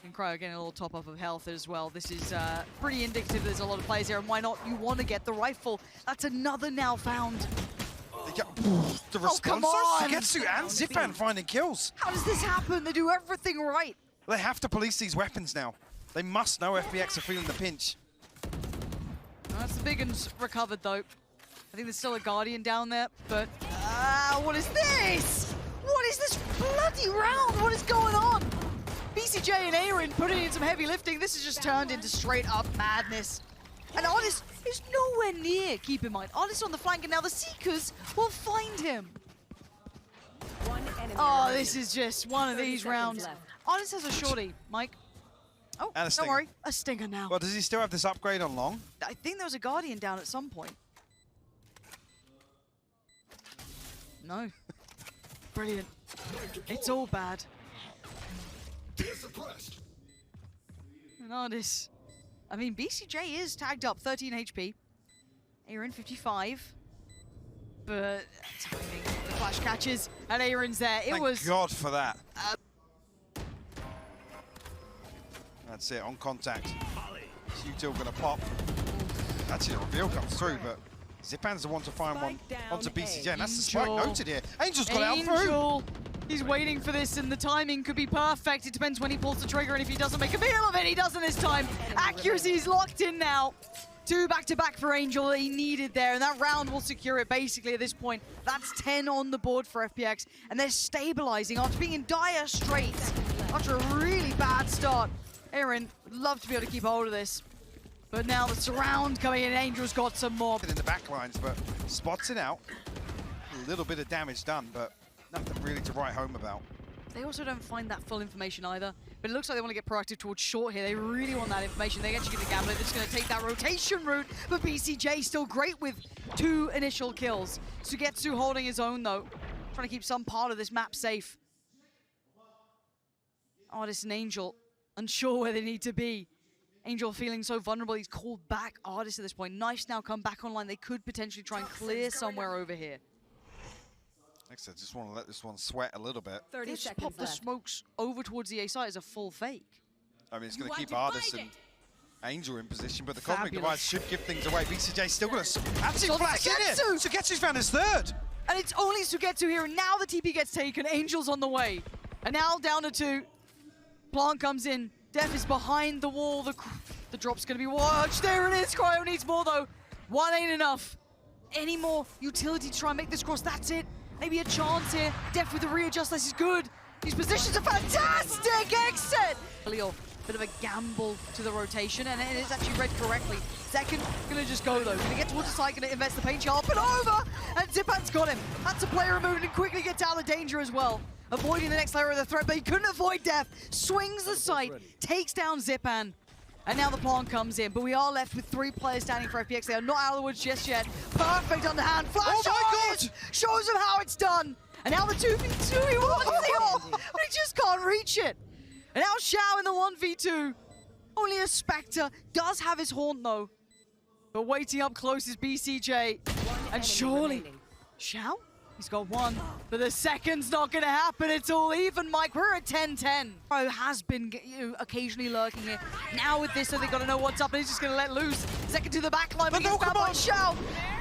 And Cryo getting a little top up of health as well. This is pretty indicative there's a lot of players here, and why not? You want to get the rifle. That's another now found. The response come on! Sugetsu and Zipan finding kills. How does this happen? They do everything right. They have to police these weapons now. They must know FPX are feeling the pinch. That's the big one's recovered though. I think there's still a Guardian down there, but what is this? What is this bloody round? What is going on? BCJ and Aaron putting in some heavy lifting. This has just turned into straight up madness. And Artist is nowhere near, keep in mind. Artist on the flank, and now the Seekers will find him. Oh, this is just one of these rounds. Artist has a shorty, Mike. Oh, And a don't stinger. worry, a stinger now. Well, does he still have this upgrade on long? I think there was a Guardian down at some point. No. Brilliant. It's all bad. And Artis. I mean, BCJ is tagged up 13 HP. Aaron 55. But timing. The flash catches, and Aaron's there. It Thank was. God for that. That's it, on contact. Q2 gonna pop. Actually, the reveal comes through, but Zipan's the one to find one onto BCJ, and that's the strike Angel. noted here. Angel's got out through. Angel. He's waiting for this, and the timing could be perfect. It depends when he pulls the trigger, and if he doesn't make a meal of it, he doesn't this time. Accuracy is locked in now. 2 back-to-back for Angel that he needed there, and that round will secure it basically at this point. That's 10 on the board for FPX, and they're stabilizing after being in dire straits after a really bad start. Aaron would love to be able to keep hold of this, but now the surround coming in, Angel's got some more. In the back lines, but spots it out. A little bit of damage done, but nothing really to write home about. They also don't find that full information either, but it looks like they want to get proactive towards short here. They really want that information. They actually get the gambler. They're just going to take that rotation route, but BCJ still great with 2 initial kills. Sugetsu holding his own though, trying to keep some part of this map safe. Artist and Angel unsure where they need to be. Angel feeling so vulnerable, he's called back Artist at this point. Knife's now come back online. They could potentially try and clear somewhere over here. Like I said, just want to let this one sweat a little bit. 30 Let's seconds pop the left. smokes over towards the A site as a full fake. I mean, it's going to keep Artis and Angel in position, but the Cosmic Fabulous. Device should give things away. BCJ still going to on absolutely flash in here. Sugetsu. Sugetsu's found his 3rd. And it's only Sugetsu here, and now the TP gets taken. Angel's on the way. And now down to 2. Plant comes in. Def is behind the wall. The drop's going to be watched. There it is. Cryo needs more, though. 1 ain't enough. Any more utility to try and make this cross? That's it. Maybe a chance here. Def with the readjust. This is good. These positions are fantastic. XSET. Leo, bit of a gamble to the rotation, and it is actually read correctly. Second, gonna just go though. Gonna get towards the side, gonna invest the paint sharp and over. And Zipan's got him. That's a player removed and quickly gets out of danger as well. Avoiding the next layer of the threat, but he couldn't avoid Def. Swings the site, takes down Zipan. And now the plant comes in, but we are left with 3 players standing for FPX. They are not out of the woods just yet. Perfect underhand. Flash Oh my Artist God! shows him how it's done. And now the 2v2, he wants the ult, but he just can't reach it. And now Xiao in the 1v2. Only a Spectre does have his haunt though. But waiting up close is BCJ. And surely, Xiao? He's got 1, but the second's not gonna happen. It's all even, Mike. We're at 10-10. Pro has been occasionally lurking here. Now with this, so they gotta know what's up, and he's just gonna let loose. Second to the back line, but he gets found by Xiao.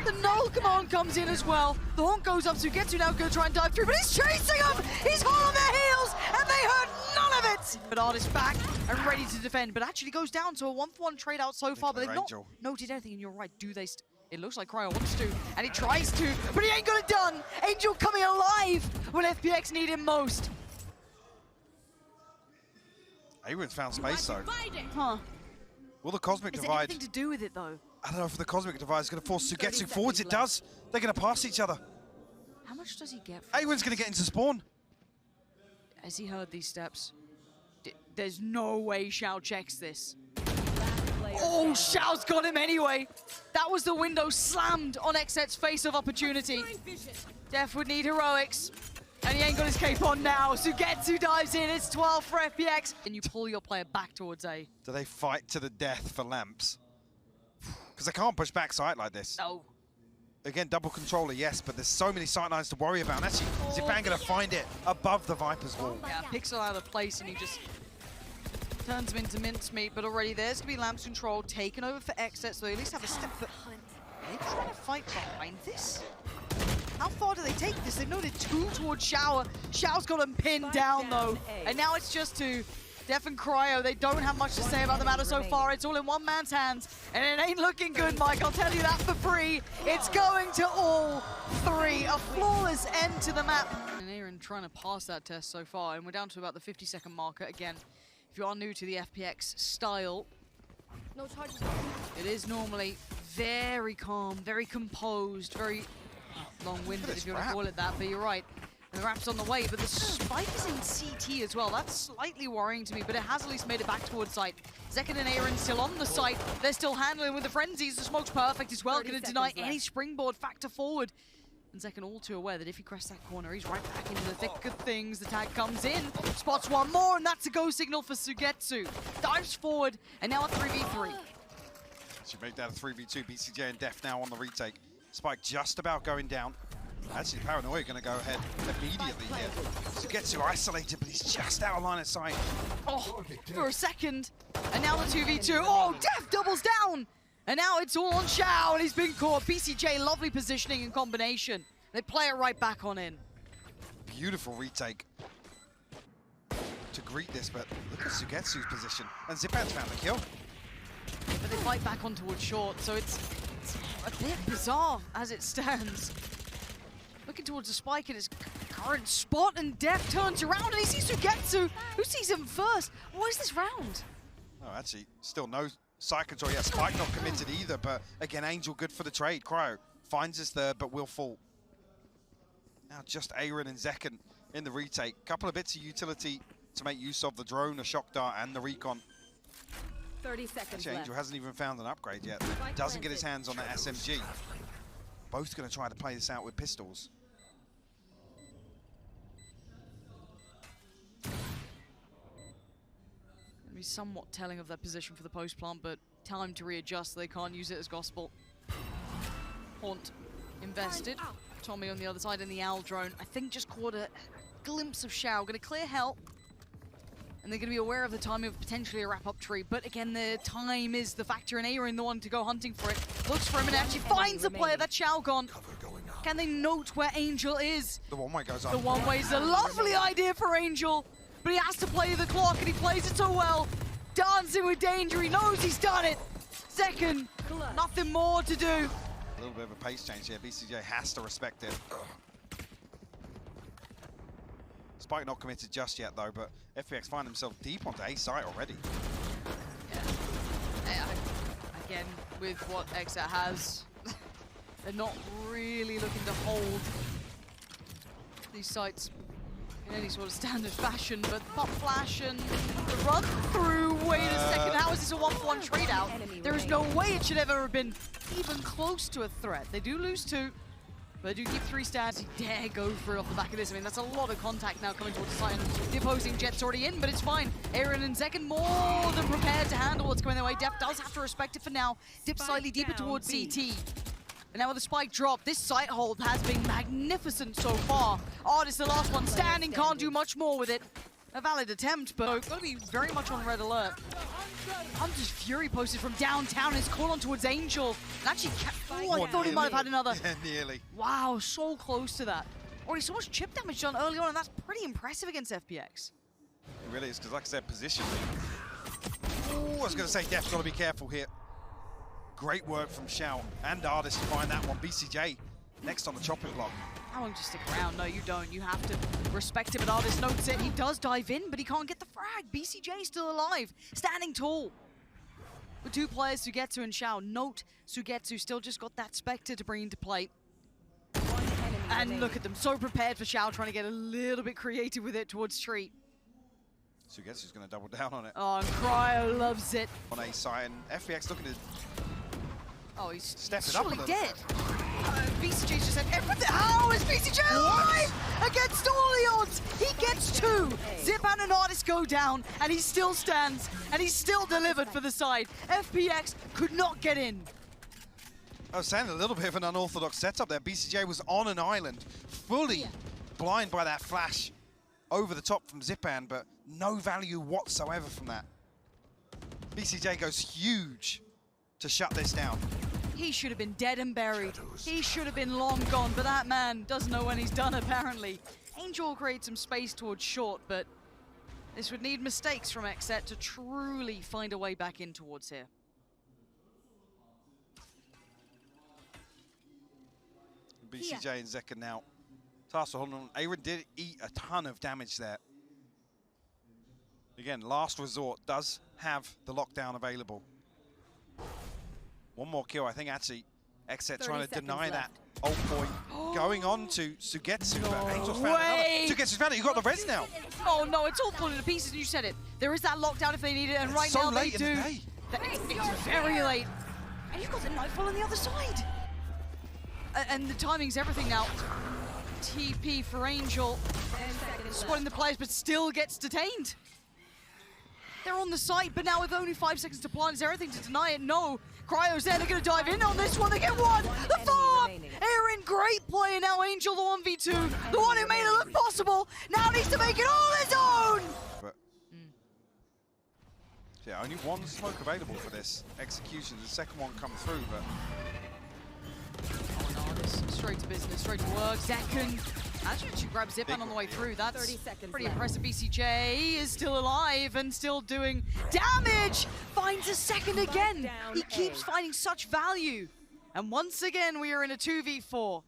The null command comes in as well. The haunt goes up, Sugetsu now gonna try and dive through, but he's chasing them! He's hot on their heels, and they heard none of it! But Artist back and ready to defend, but actually goes down to a 1-for-1 trade out so far, but they've not Angel. noted anything, and you're right, do they? It looks like Cryo wants to, and he tries to, but he ain't got it done! Angel coming alive when FPX need him most. Aaron's found space though. Huh. Will the Cosmic Is there Divide... anything to do with it, though? I don't know if the Cosmic Divide is going to force 30 Sugetsu forwards. It does. They're going to pass each other. How much does he get from Awen's going to get into spawn. Has he heard these steps? There's no way Xiao checks this. Oh, Xiao's got him anyway. That was the window slammed on XSET's face of opportunity. Def would need heroics. And he ain't got his cape on now. Sugetsu dives in. It's 12 for FPX. And you pull your player back towards A. Do they fight to the death for lamps? Because they can't push back sight like this. No. Again, double controller, yes, but there's so many sight lines to worry about. And actually, Zipan going to find it above the Viper's wall. Yeah, Pixel out of place and he just turns him into mincemeat. But already there's going to be lamps control taken over for XSET, so they at least have a step. But are they trying to fight behind this? How far do they take this? They've noted 2 towards Shower. Xiao's got him pinned down, though. And now it's just 2. Def and Cryo, they don't have much to say about the matter so far. It's all in one man's hands. And it ain't looking good, Mike. I'll tell you that for free. It's going to all 3. A flawless end to the map. And Aaron trying to pass that test so far. And we're down to about the 50-second marker. Again, if you are new to the FPX style, No charges. it is normally very calm, very composed, very long-winded, if you want to call it that, but you're right. And the wrap's on the way, but the spike is in CT as well. That's slightly worrying to me, but it has at least made it back towards site. Zekin and Aaron still on the site. They're still handling with the frenzies. The smoke's perfect as well. Going to deny any springboard factor forward. And Zekin all too aware that if he crests that corner, he's right back into the thick of things. The tag comes in, spots one more, and that's a go signal for Sugetsu. Dives forward, and now a 3v3. She made that a 3v2. BCJ and Def now on the retake. Spike just about going down. Actually, Paranoia going to go ahead immediately here. Sugetsu isolated, but he's just out of line of sight. Oh, for a second. And now the 2v2. Oh, Def doubles down. And now it's all on Xiao, and he's been caught. BCJ, lovely positioning and combination. They play it right back on in. Beautiful retake to greet this, but look at Sugetsu's position. And Zipan's found the kill. But they fight back on towards short, so it's a bit bizarre as it stands. Looking towards the spike in his current spot, and Def turns around and he sees Sugetsu. Who sees him first? What is this round? Oh, actually, still no side control. Yeah, Spike not committed either, but again, Angel good for the trade. Cryo finds us there, but will fall. Now just Aaron and Zekin in the retake. Couple of bits of utility to make use of the drone, the shock dart, and the recon. 30 seconds Actually, left. Angel hasn't even found an upgrade yet. Doesn't get his hands on that SMG. Both going to try to play this out with pistols. Be somewhat telling of their position for the post plant, but time to readjust so they can't use it as gospel. Haunt invested. Tommy on the other side in the Owl drone. I think just caught a glimpse of Xiao. Going to clear Hell. And they're going to be aware of the timing of potentially a wrap-up tree. But again, the time is the factor, and Aaron the one to go hunting for it. Looks for him and actually finds the player. That's Xiao gone. Can they note where Angel is? The one-way goes up. The one-way is a lovely idea for Angel. But he has to play the clock, and he plays it so well. Dancing with danger, he knows he's done it. Second, nothing more to do. A little bit of a pace change here. BCJ has to respect it. Spike not committed just yet, though, but FPX find themselves deep onto A site already. Yeah. Again, with what XSET has, they're not really looking to hold these sites in any sort of standard fashion, but pop flash and the run through. Wait a second, how is this a 1-for-1 trade out? There is no way it should ever have been even close to a threat. They do lose 2, but they do keep 3 stats. He dare go for it off the back of this. I mean, that's a lot of contact now coming towards the side. The opposing jet's already in, but it's fine. Aaron and Zekin more than prepared to handle what's going their way. Def does have to respect it for now. Dip slightly deeper towards CT. And now with the spike drop, this site hold has been magnificent so far. Artist, the last one standing, can't do much more with it. A valid attempt, but going to be very much on red alert. Hunter's Fury posted from downtown, is called on towards Angel. And actually, I thought he might have had another. Yeah, nearly. Wow, so close to that. Already so much chip damage done early on, and that's pretty impressive against FPX. It really is, because like I said, positioning. Ooh, I was going to say, Def's got to be careful here. Great work from Xiao and Artist to find that one. BCJ next on the chopping block. How long to stick around? No, you don't. You have to respect him, and Artist notes it. He does dive in, but he can't get the frag. BCJ still alive, standing tall. with two players, Sugetsu and Xiao. Note, Sugetsu still just got that Spectre to bring into play. And look at them, so prepared for Xiao, trying to get a little bit creative with it towards Street. Sugetsu's going to double down on it. Oh, and Cryo loves it. On A side, and FPX looking to Oh, he's step it up a surely little dead. BCJ's just said everything. How is BCJ alive against all the odds? He gets two. Zipan and Artist go down, and he still stands, and he's still delivered for the side. FPX could not get in. I was saying a little bit of an unorthodox setup there. BCJ was on an island, fully blind by that flash over the top from Zipan, but no value whatsoever from that. BCJ goes huge to shut this down. He should have been dead and buried. He should have been long gone, but that man doesn't know when he's done, apparently. Angel will create some space towards short, but this would need mistakes from XSET to truly find a way back in towards here. BCJ and Zeka now. Task holding on. Aaron did eat a ton of damage there. Again, last resort does have the lockdown available. One more kill. I think actually XSET trying to deny that ult point. Going on to Sugetsu. But Angel's found another. Sugetsu's found it. You got the res now. Oh no, it's all falling to pieces, and you said it. There is that lockdown if they need it, and right so now they late do. in the day. It's very late. And you've got the Nightfall on the other side. And the timing's everything now. TP for Angel. Spotting the players, but still gets detained. They're on the site, but now with only 5 seconds to plant, is there anything to deny it? No. Cryo's there, they're going to dive in on this one. They get one. The follow-up. Aaron, great play. Now Angel, the 1v2. The one who made it look possible. Now needs to make it all his own. But yeah, only one smoke available for this execution. The second one come through, but Straight to business, straight to work. Second. Actually grabs Zipan on the way through. That's 30 seconds pretty left. impressive. BCJ is still alive and still doing damage. Finds a second again. down He keeps A. finding such value. And once again, we are in a 2v4.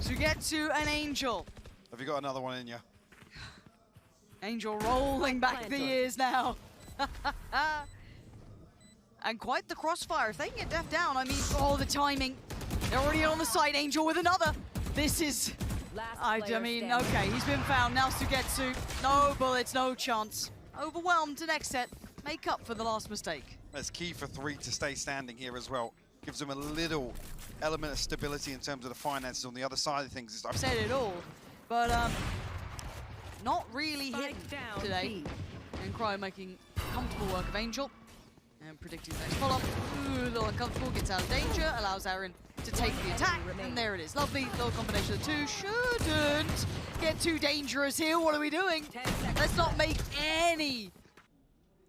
Sugetsu and Angel. have you got another one in you? Angel rolling back the years now. And quite the crossfire. If they can get Def down, I mean, oh, the timing. They're already on the side. Angel with another. This is... I mean, okay, he's been found. Now Sugetsu. No bullets, no chance. Overwhelmed and XSET make up for the last mistake. That's key for 3 to stay standing here as well. Gives them a little element of stability in terms of the finances on the other side of things. I've said it all, but not really hidden down today. B. And Cryo making comfortable work of Angel. And predicting the next follow-up. Ooh, a little uncomfortable, gets out of danger, allows Aaron to take the attack, and there it is. Lovely little combination of the two. Shouldn't get too dangerous here. What are we doing? Let's not make any.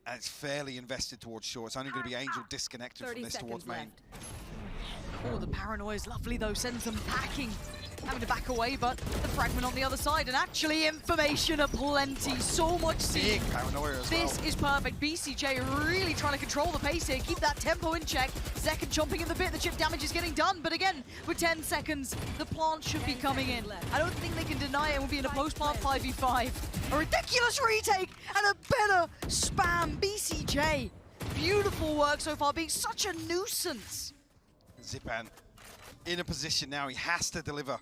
And it's fairly invested towards short. It's only going to be Angel disconnected from 30 this towards seconds main. Oh, the paranoia is lovely though, sends them packing. Having to back away, but the fragment on the other side, and actually information aplenty. So much seeing. Big paranoia as well. This is perfect. BCJ really trying to control the pace here, keep that tempo in check. Zek chomping in the bit, the chip damage is getting done, but again, with 10 seconds, the plant should be coming in. I don't think they can deny it. We'll be in a post-plant 5v5. A ridiculous retake and a better spam. BCJ, beautiful work so far, being such a nuisance. Zipan in a position now, he has to deliver.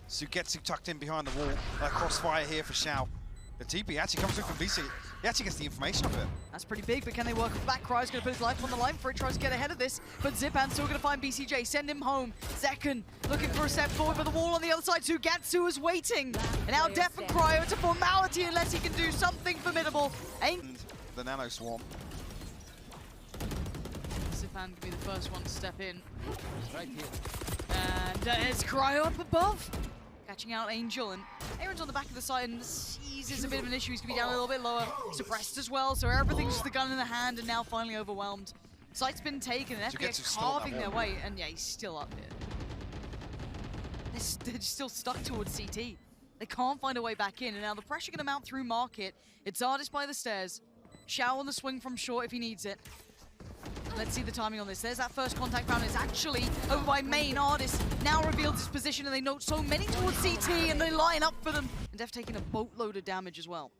Sugetsu tucked in behind the wall. Crossfire here for Xiao. The TP actually comes through from BC. He actually gets the information of it. That's pretty big, but can they work back? Cryo's going to put his life on the line for it, tries to get ahead of this, but Zipan's still going to find BCJ, send him home. Zekken looking for a step forward, but the wall on the other side, Sugetsu is waiting. And now Def and Cryo, it's a formality unless he can do something formidable. And the Nano Swarm. Zipan can be the first one to step in. Right here. And there's Cryo up above. Catching out Angel, and Aaron's on the back of the side, and Seize is a bit of an issue. He's going to be down a little bit lower. Suppressed as well, so everything's just the gun in the hand, and now finally overwhelmed. Site's been taken, and FPX carving their way, and yeah, he's still up here. They're still stuck towards CT. They can't find a way back in, and now the pressure going to mount through Market. It's Ardis by the stairs. Xiao on the swing from short if he needs it. Let's see the timing on this. There's that first contact round. It's actually over by main. Ardis now revealed his position, and they note so many towards CT, and they line up for them. And Def taking a boatload of damage as well.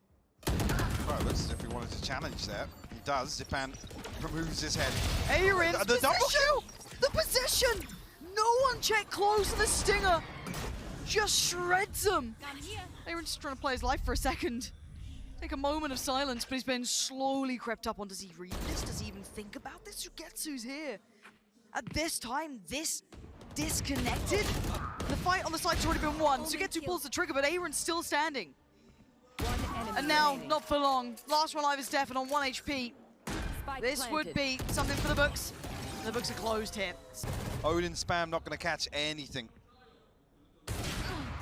Well, it looks as if he wanted to challenge there. He does. Zipan removes his head. Aaron's The double kill! The position! No one checked close and the Stinger just shreds him. Aaron's just trying to play his life for a second. Take a moment of silence, but he's been slowly crept up on. Does he read this? Does he even think about this? Sugetsu's here. At this time, this disconnected. The fight on the side's already been won. Sugetsu pulls the trigger, but Aaron's still standing. And now, not for long. Last one alive is Def and on 1 HP. This would be something for the books. The books are closed here. Odin spam not going to catch anything.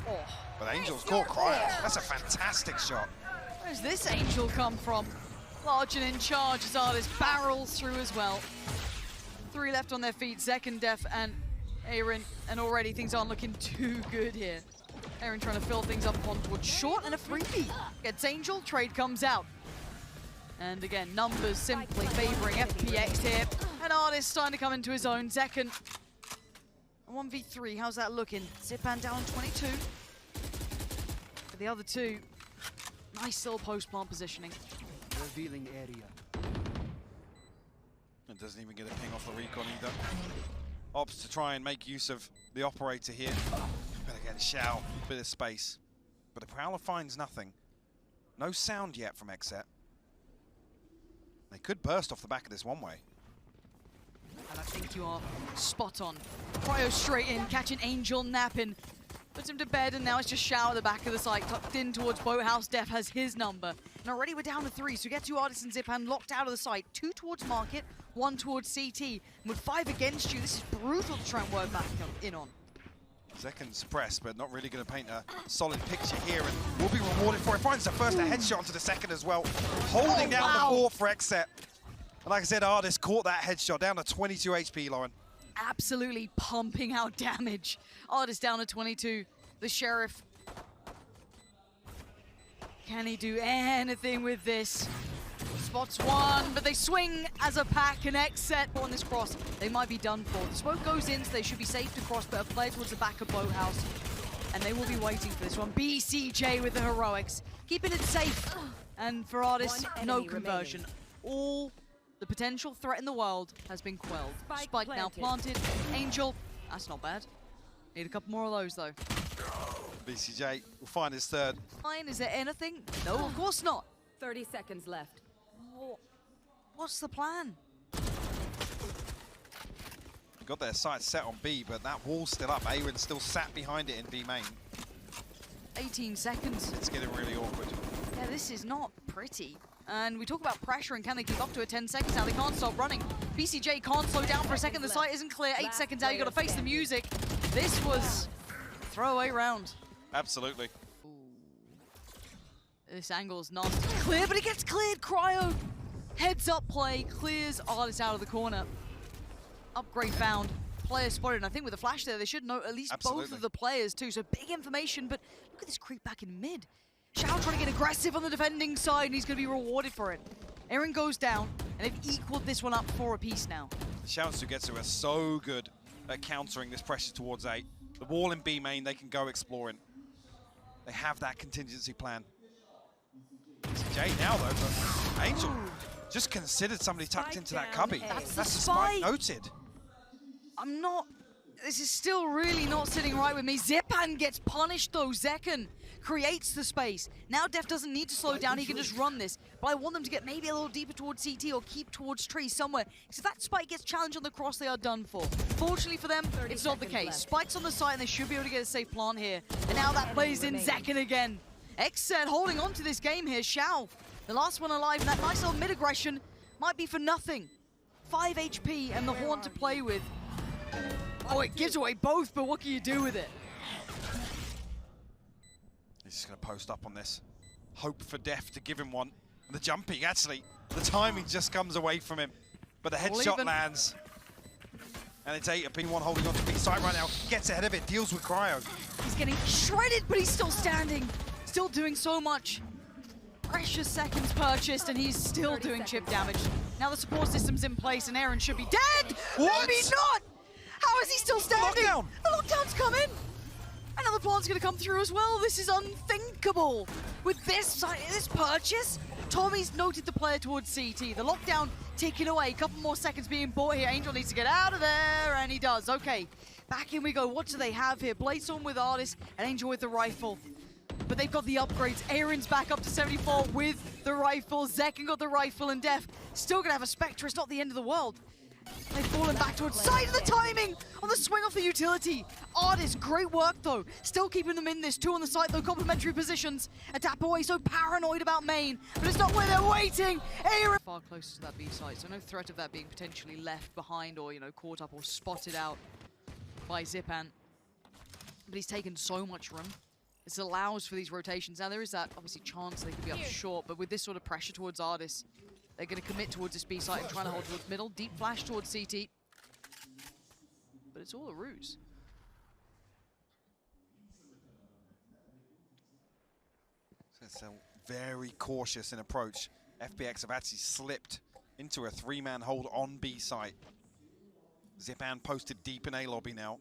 Oh, But Angel's caught Cryo. That's a fantastic shot. where's this Angel come from? Large and in charge as Artist barrels through as well. 3 left on their feet, Zek and Def and Aaron, and already things aren't looking too good here. Aaron trying to fill things up on towards short and a freebie. Gets Angel, trade comes out. And again, numbers simply favoring FPX here. And Artist starting to come into his own. Zekan, 1v3, how's that looking? Zipan down 22. For the other two, nice little post-plant positioning. Revealing area. It doesn't even get a ping off the recon either. Opts to try and make use of the operator here. But again, Shao, bit of space. But the Prowler finds nothing. No sound yet from XSET. They could burst off the back of this one way. And I think you are spot on. Cryo straight in, catching Angel napping. Puts him to bed, and now it's just Shao at the back of the site, tucked in towards Boathouse. Def has his number. And already we're down to 3, so we get 2 Artists and Zipan locked out of the site. 2 towards Market, 1 towards CT. And with 5 against you, this is brutal to try and work back in on. Second's pressed, but not really going to paint a solid picture here, and will be rewarded for it. Finds the first, a headshot onto the second as well. Holding down the fort for XSET. And like I said, Artist caught that headshot down to 22 HP, Lauren. Absolutely pumping out damage. Artist down to 22. The Sheriff. Can he do anything with this? Spots one, but they swing as a pack, and XSET on this cross. They might be done for. The smoke goes in, so they should be safe to cross, but a play towards the back of Boathouse. And they will be waiting for this one. BCJ with the heroics. Keeping it safe. And for Artist, no conversion. Remaining. All the potential threat in the world has been quelled. Spike now planted. Angel, that's not bad. Need a couple more of those, though. BCJ will find his third. Fine, is there anything? No, of course not. 30 seconds left. What's the plan? Got their sights set on B, but that wall's still up. Aaron still sat behind it in B main. 18 seconds. It's getting really awkward. Yeah, this is not pretty. And we talk about pressure and can they keep up to it? 10 seconds now, they can't stop running. BCJ can't slow down for a second, the site isn't clear. 8 seconds out, you gotta face the music. This was a throwaway round. Absolutely. Ooh. This angle is nasty. Clear, but it gets cleared, Cryo! Heads up play, clears Artist out of the corner. Upgrade found, player spotted, and I think with the flash there, they should know at least both of the players too, so big information, but look at this creep back in mid. Shao trying to get aggressive on the defending side, and he's going to be rewarded for it. Aaron goes down, and they've equaled this one up 4 apiece now. The shouts to Getsu are so good at countering this pressure towards A. The wall in B main, they can go exploring. They have that contingency plan. Jay now though, but Angel just considered somebody tucked into that cubby. That's the the spike spike. noted. I'm not... This is still really not sitting right with me. Zipan gets punished though. Zekan creates the space. Now Def doesn't need to slow down, he can just run this. But I want them to get maybe a little deeper towards CT or keep towards tree somewhere. So if that spike gets challenged on the cross, they are done for. Fortunately for them, it's not the case. left. Spike's on the side and they should be able to get a safe plant here. And now that plays in Zekan again. XSET holding on to this game here. Shao, the last one alive, and that nice little mid-aggression might be for nothing. 5 HP and the horn to play with. Oh, it gives away both, but what can you do with it? He's just going to post up on this. Hope for Def to give him one. And the jumping, actually, the timing just comes away from him. But the headshot even. lands. And it's 8 P1 holding on to B side right now. Gets ahead of it, deals with Cryo. He's getting shredded, but he's still standing. Still doing so much. Precious seconds purchased, and he's still 30 doing chip seconds. damage. Now the support system's in place, and Aaron should be dead! What? Maybe not! How is he still standing? Lockdown! The lockdown's come in! Another plant's gonna come through as well. This is unthinkable. With this purchase, Tommy's noted the player towards CT. The lockdown ticking away. A couple more seconds being bought here. Angel needs to get out of there, and he does. Okay, back in we go. What do they have here? Bladestorm with Artist and Angel with the rifle. But they've got the upgrades. Aaron's back up to 74 with the rifle. Zekken got the rifle, and Def still gonna have a Spectre. It's not the end of the world. They've fallen back towards side of the timing on the swing off the utility. Artist, great work though. Still keeping them in this. 2 on the site though, complementary positions. A tap away, so paranoid about main, but it's not where they're waiting. Aaron far closer to that B site, so no threat of that being potentially left behind or, you know, caught up or spotted out by Zipan. But he's taken so much room. This allows for these rotations. Now there is that obviously chance they could be up short, but with this sort of pressure towards Artist, they're going to commit towards this B site and trying to hold towards middle. Deep flash towards CT. But it's all a ruse. It's very cautious in approach. FPX have actually slipped into a 3-man hold on B site. Zipan posted deep in A lobby now.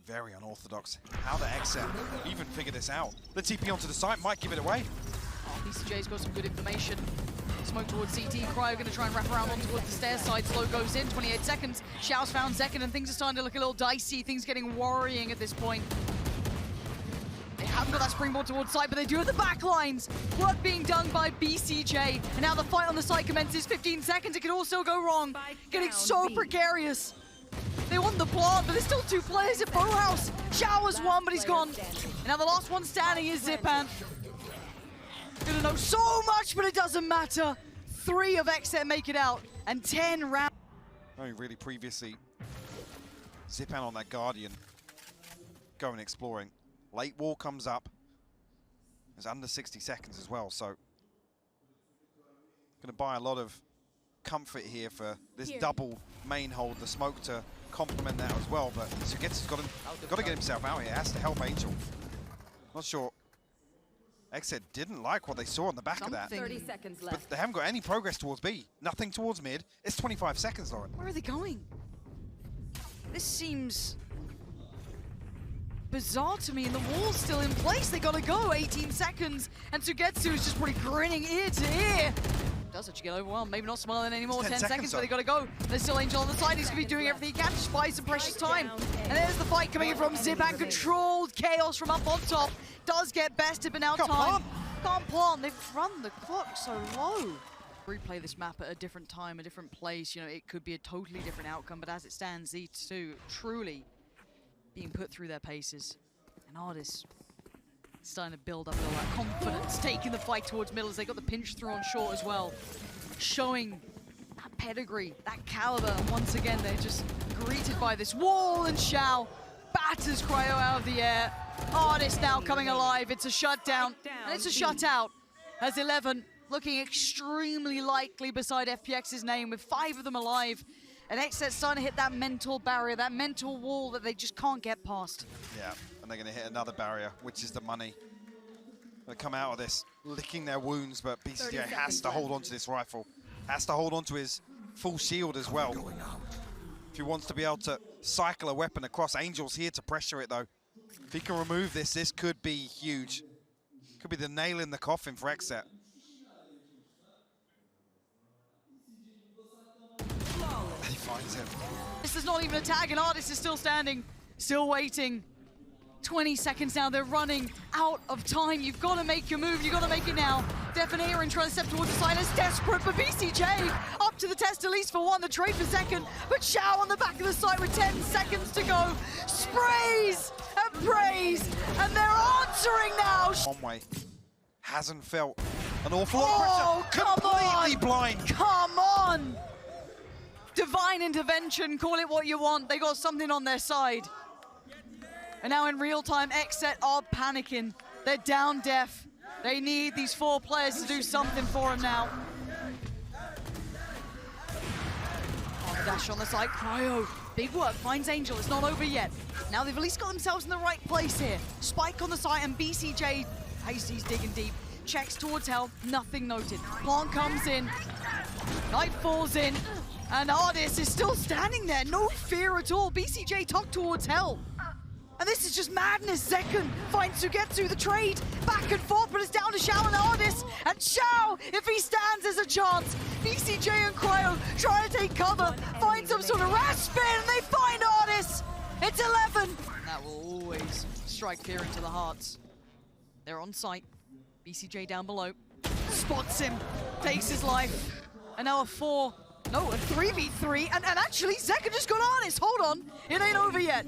Very unorthodox. How the XSET even figure this out. The TP onto the site might give it away. Oh, BCJ's got some good information. Smoke towards CT. Cryo going to try and wrap around on towards the stairs side. Slow goes in. 28 seconds. Xiao's found Zekken, and things are starting to look a little dicey. Things getting worrying at this point. They haven't got that springboard towards site, but they do have the back lines. Work being done by BCJ. And now the fight on the site commences. 15 seconds. It could also go wrong. Getting so precarious. They want the plant, but there's still 2 players at Bowhouse. Shower's one, but he's gone. And now the last one standing is Zipan. Gonna know so much, but it doesn't matter. 3 of XSET make it out, and 10 rounds. Only really previously, Zipan on that Guardian, going exploring. Late wall comes up. It's under 60 seconds as well, so gonna buy a lot of comfort here for this double main hold, the smoke to complement that as well, but Sugetsu's got to get himself out here, has to help Angel. Not sure. XSET didn't like what they saw on the back of that. 30 seconds left. But they haven't got any progress towards B. Nothing towards mid. It's 25 seconds, Lauren. Where are they going? This seems bizarre to me, and the wall's still in place. They gotta go. 18 seconds, and Sugetsu is just pretty grinning ear to ear. Does actually get overwhelmed, maybe not smiling anymore. 10 seconds, but they gotta go. There's still Angel on the side. He's gonna be doing everything he can to buy some precious time. And there's the fight coming in from Zipan. Controlled chaos from up on top. Does get bested, but now time. Can't plant. They've run the clock so low. Replay this map at a different time, a different place. You know, it could be a totally different outcome, but as it stands, these two truly being put through their paces. And Artist starting to build up all that confidence, taking the fight towards middle as they got the pinch through on short as well. Showing that pedigree, that caliber, and once again they're just greeted by this wall, and Xiao batters Cryo out of the air. Artist now coming alive. It's a shutdown, and it's a shutout as 11 looking extremely likely beside FPX's name with 5 of them alive. And XSET starting to hit that mental barrier, that mental wall that they just can't get past. Yeah, and they're going to hit another barrier, which is the money. They come out of this licking their wounds, but BCJ has to hold on to this rifle. Has to hold on to his full shield as well. If he wants to be able to cycle a weapon across. Angel's here to pressure it, though. If he can remove this, this could be huge. Could be the nail in the coffin for XSET. He finds him. This is not even a tag, and Artist is still standing, still waiting. 20 seconds now, they're running out of time. You've got to make your move, you've got to make it now. Def and Aaron trying to step towards the side, is desperate, but BCJ up to the test at least for one, the trade for second, but Xiao on the back of the site with 10 seconds to go. Sprays and prays, and they're answering now. Conway hasn't felt an awful lot of pressure. Completely blind. Come on! Divine intervention, call it what you want. They got something on their side. And now in real time, XSET are panicking. They're down Def. They need these 4 players to do something for them now. Oh, the dash on the side, Cryo. Big work, finds Angel, it's not over yet. Now they've at least got themselves in the right place here. Spike on the side, and BCJ, he's digging deep. Checks towards hell, nothing noted. Plant comes in, Knight falls in, and Artist is still standing there, no fear at all. BCJ tucked towards hell. And this is just madness. Zekken finds Sugetsu, the trade, back and forth, but it's down to Xiao and Ardis. And Xiao, if he stands, there's a chance. BCJ and Cryo trying to take cover, find some sort of rash spin, and they find Ardis. It's 11. That will always strike fear into the hearts. They're on site. BCJ down below. Spots him, takes his life. And now a 3v3. And actually, Zekken just got Ardis. Hold on, it ain't over yet.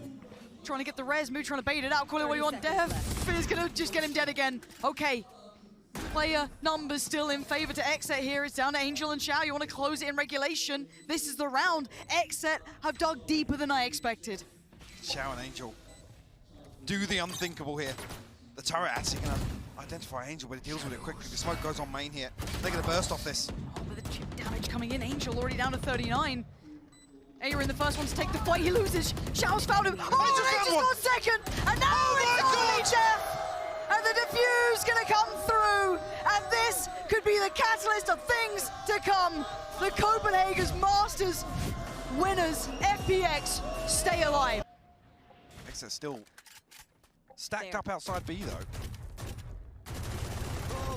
Trying to get the res move, trying to bait it out, call it what you want. Dev is gonna just get him dead again. Okay, player numbers still in favor to XSET here. It's down to Angel and Xiao. You want to close it in regulation. This is the round. XSET have dug deeper than I expected. Xiao and Angel do the unthinkable here. The turret actually gonna identify Angel, but it deals with it quickly. The smoke goes on main here. They're gonna burst off this. Oh, with the chip damage coming in, Angel already down to 39. Aaron, the first one to take the fight, he loses. Xiao's found him. Oh, Angel's got second! And now it's only Jeff! And the defuse gonna come through! And this could be the catalyst of things to come. The Copenhagen's Masters winners, FPX, stay alive. XSET still stacked up outside B though.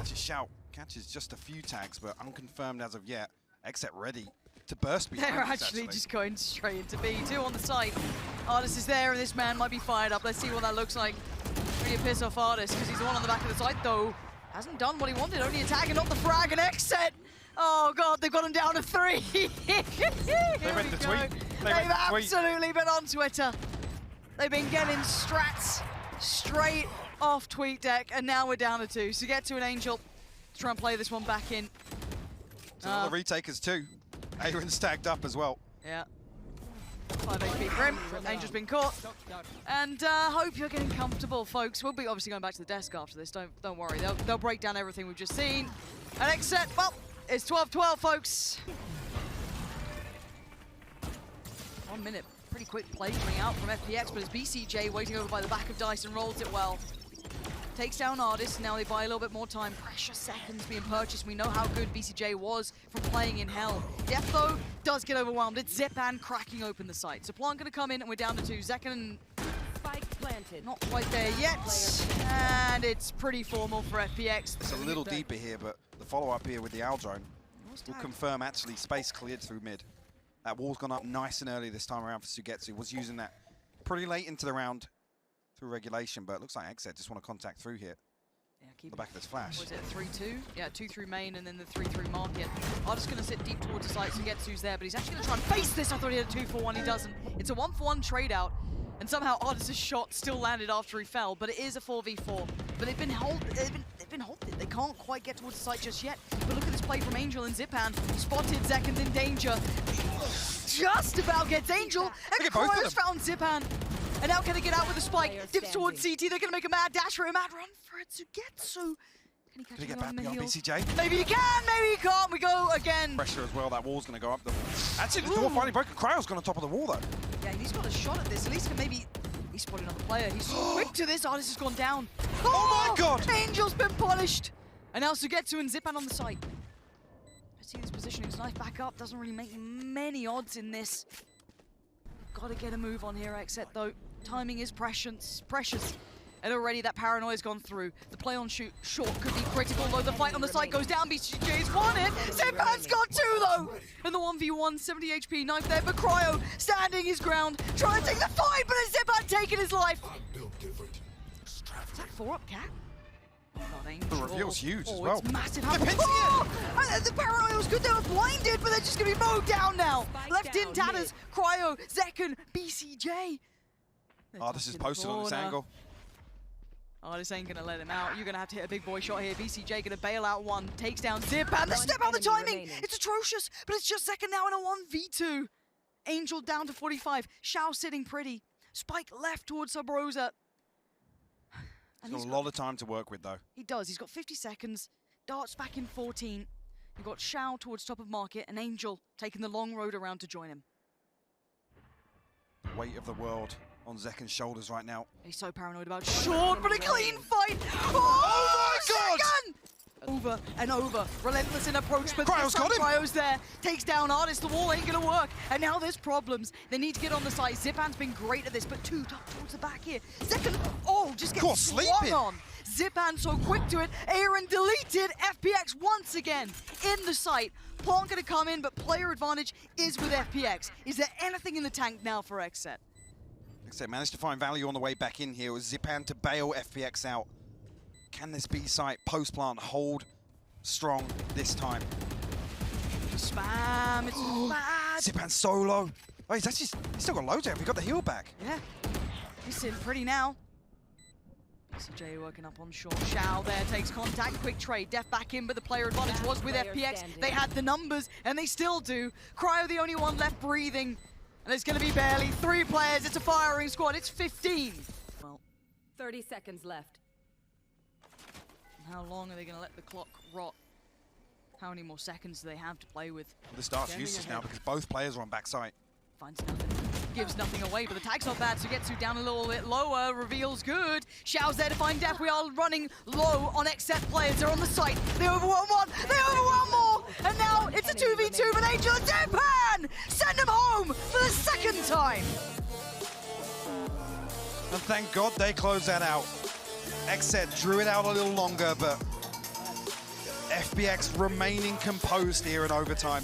Just Shout catches just a few tags, but unconfirmed as of yet. XSET ready to burst behind. They're actually just going straight into B. 2 on the site. Ardis is there, and this man might be fired up. Let's see what that looks like. Really piss off Ardis, because he's the one on the back of the site, though. Hasn't done what he wanted, only attacking, not the frag, and XSET. Oh, God, they've got him down to 3. Here They went we to go. tweet. They've absolutely been on Twitter. They've been getting strats straight off TweetDeck, and now we're down to 2. So get to an Angel. Try and play this one back in. So all the retakers too. Aaron's tagged up as well. Yeah. 5 HP Grim. Angel's been caught. And hope you're getting comfortable, folks. We'll be obviously going back to the desk after this. Don't worry. They'll break down everything we've just seen. And XSET, well, it's 12-12, folks. 1 minute. Pretty quick play coming out from FPX, but it's BCJ waiting over by the back of Dice and rolls it well. Takes down Ardis, now they buy a little bit more time. Precious seconds being purchased. We know how good BCJ was from playing in Hell. Def, though, does get overwhelmed. It's Zepan cracking open the site. So Plant gonna come in, and we're down to 2. Zekken, Spike planted. not quite there yet. And it's pretty formal for FPX. It's a little deeper here, but the follow-up here with the Owl drone will confirm actually space cleared through mid. That wall's gone up nice and early this time around for Sugetsu. Was using that pretty late into the round through regulation, but it looks like XSET just want to contact through here. Yeah, keep the back of this flash. Was it 3-2? Yeah, 2 through main and then the 3 through market. Ardis going to sit deep towards the site, Sugetsu's there, but he's actually going to try and face this. I thought he had a 2-for-1, he doesn't. It's a 1-for-1 trade out, and somehow Ardis' shot still landed after he fell, but it is a 4v4. But they've been halted. They can't quite get towards the site just yet. But look at this play from Angel and Zipan. Spotted, Zekken's in danger. Just about gets Angel, and Cryo's found Zipan. And now can they get out with the spike? Dips towards CT, they're gonna make a mad dash for a mad run for it. Sugetsu. Can he catch Did he get it back on the beyond heels? BCJ? Maybe he can, maybe he can't. We go again. Pressure as well, that wall's going to go up. Actually, the door finally broken. Cryo's gone on top of the wall though. Yeah, he's got a shot at this. At least can maybe... He's spotted another player. He's so quick to this. Ardis has gone down. Oh my God! Angel's been punished. And now Sugetsu and Zipan on the site. Let's see this positioning. His knife back up. Doesn't really make many odds in this. Gotta get a move on here, XSET though. Timing is precious. And already that paranoia's gone through. The play on short could be critical, though the fight on the site goes down. BCJ's won it. Zipan's got 2 though. And the 1v1, 70 HP knife there for Cryo, standing his ground, trying to take the fight, but it's Zipan taking his life. Is that 4-up Cat? The reveal's huge as well. It's massive. They're pinching And the paranoia was good. They were blinded, but they're just going to be mowed down now. Left in tatters. Cryo, Zekken, BCJ. This is posted on this angle. This ain't going to let him out. You're going to have to hit a big boy shot here. BCJ going to bail out 1. Takes down Zipan. The step out the timing. It's atrocious, but it's just Zekken now in a 1v2. Angel down to 45. Xiao sitting pretty. Spike left towards Subrosa. He's got a lot of time to work with, though. He does. He's got 50 seconds. Darts back in 14. You've got Xiao towards top of market and Angel taking the long road around to join him. The weight of the world on Zekken's shoulders right now. He's so paranoid about short, but a clean fight. Oh my God! Over and over, relentless in approach, but Cryo's got him. Cryo's there, takes down Artist, the wall ain't gonna work, and now there's problems. They need to get on the side. Zipan's been great at this, but too tough towards the back here. Second, just Caught gets swung sleeping. on. Zipan so quick to it, Aaron deleted, FPX once again in the site. Pawn gonna come in, but player advantage is with FPX. Is there anything in the tank now for XSET? XSET managed to find value on the way back in here. It was Zipan to bail FPX out. Can this B site post-plant hold strong this time? Spam, it's bad. Zipan solo. Oh, he's still got loads out. We got the heal back. Yeah, he's sitting pretty now. XSET working up on short. Shao there takes contact, quick trade. Def back in, but the player advantage was with FPX. Standing. They had the numbers, and they still do. Cryo the only one left breathing. And it's going to be barely 3 players. It's a firing squad. It's 15. Well, 30 seconds left. how long are they going to let the clock rot? How many more seconds do they have to play with? The start's useless now because both players are on backside. Finds nothing. Gives nothing away, but the tag's not bad, so gets you down a little bit lower. Reveals good. Shao's there to find Def. We are running low on XSET players. They're on the site. They overwhelm one. They overwhelm more. And now it's a 2v2, but Angel and Japan send him home for the second time. And thank God they closed that out. XSET drew it out a little longer, but FPX remaining composed here in overtime.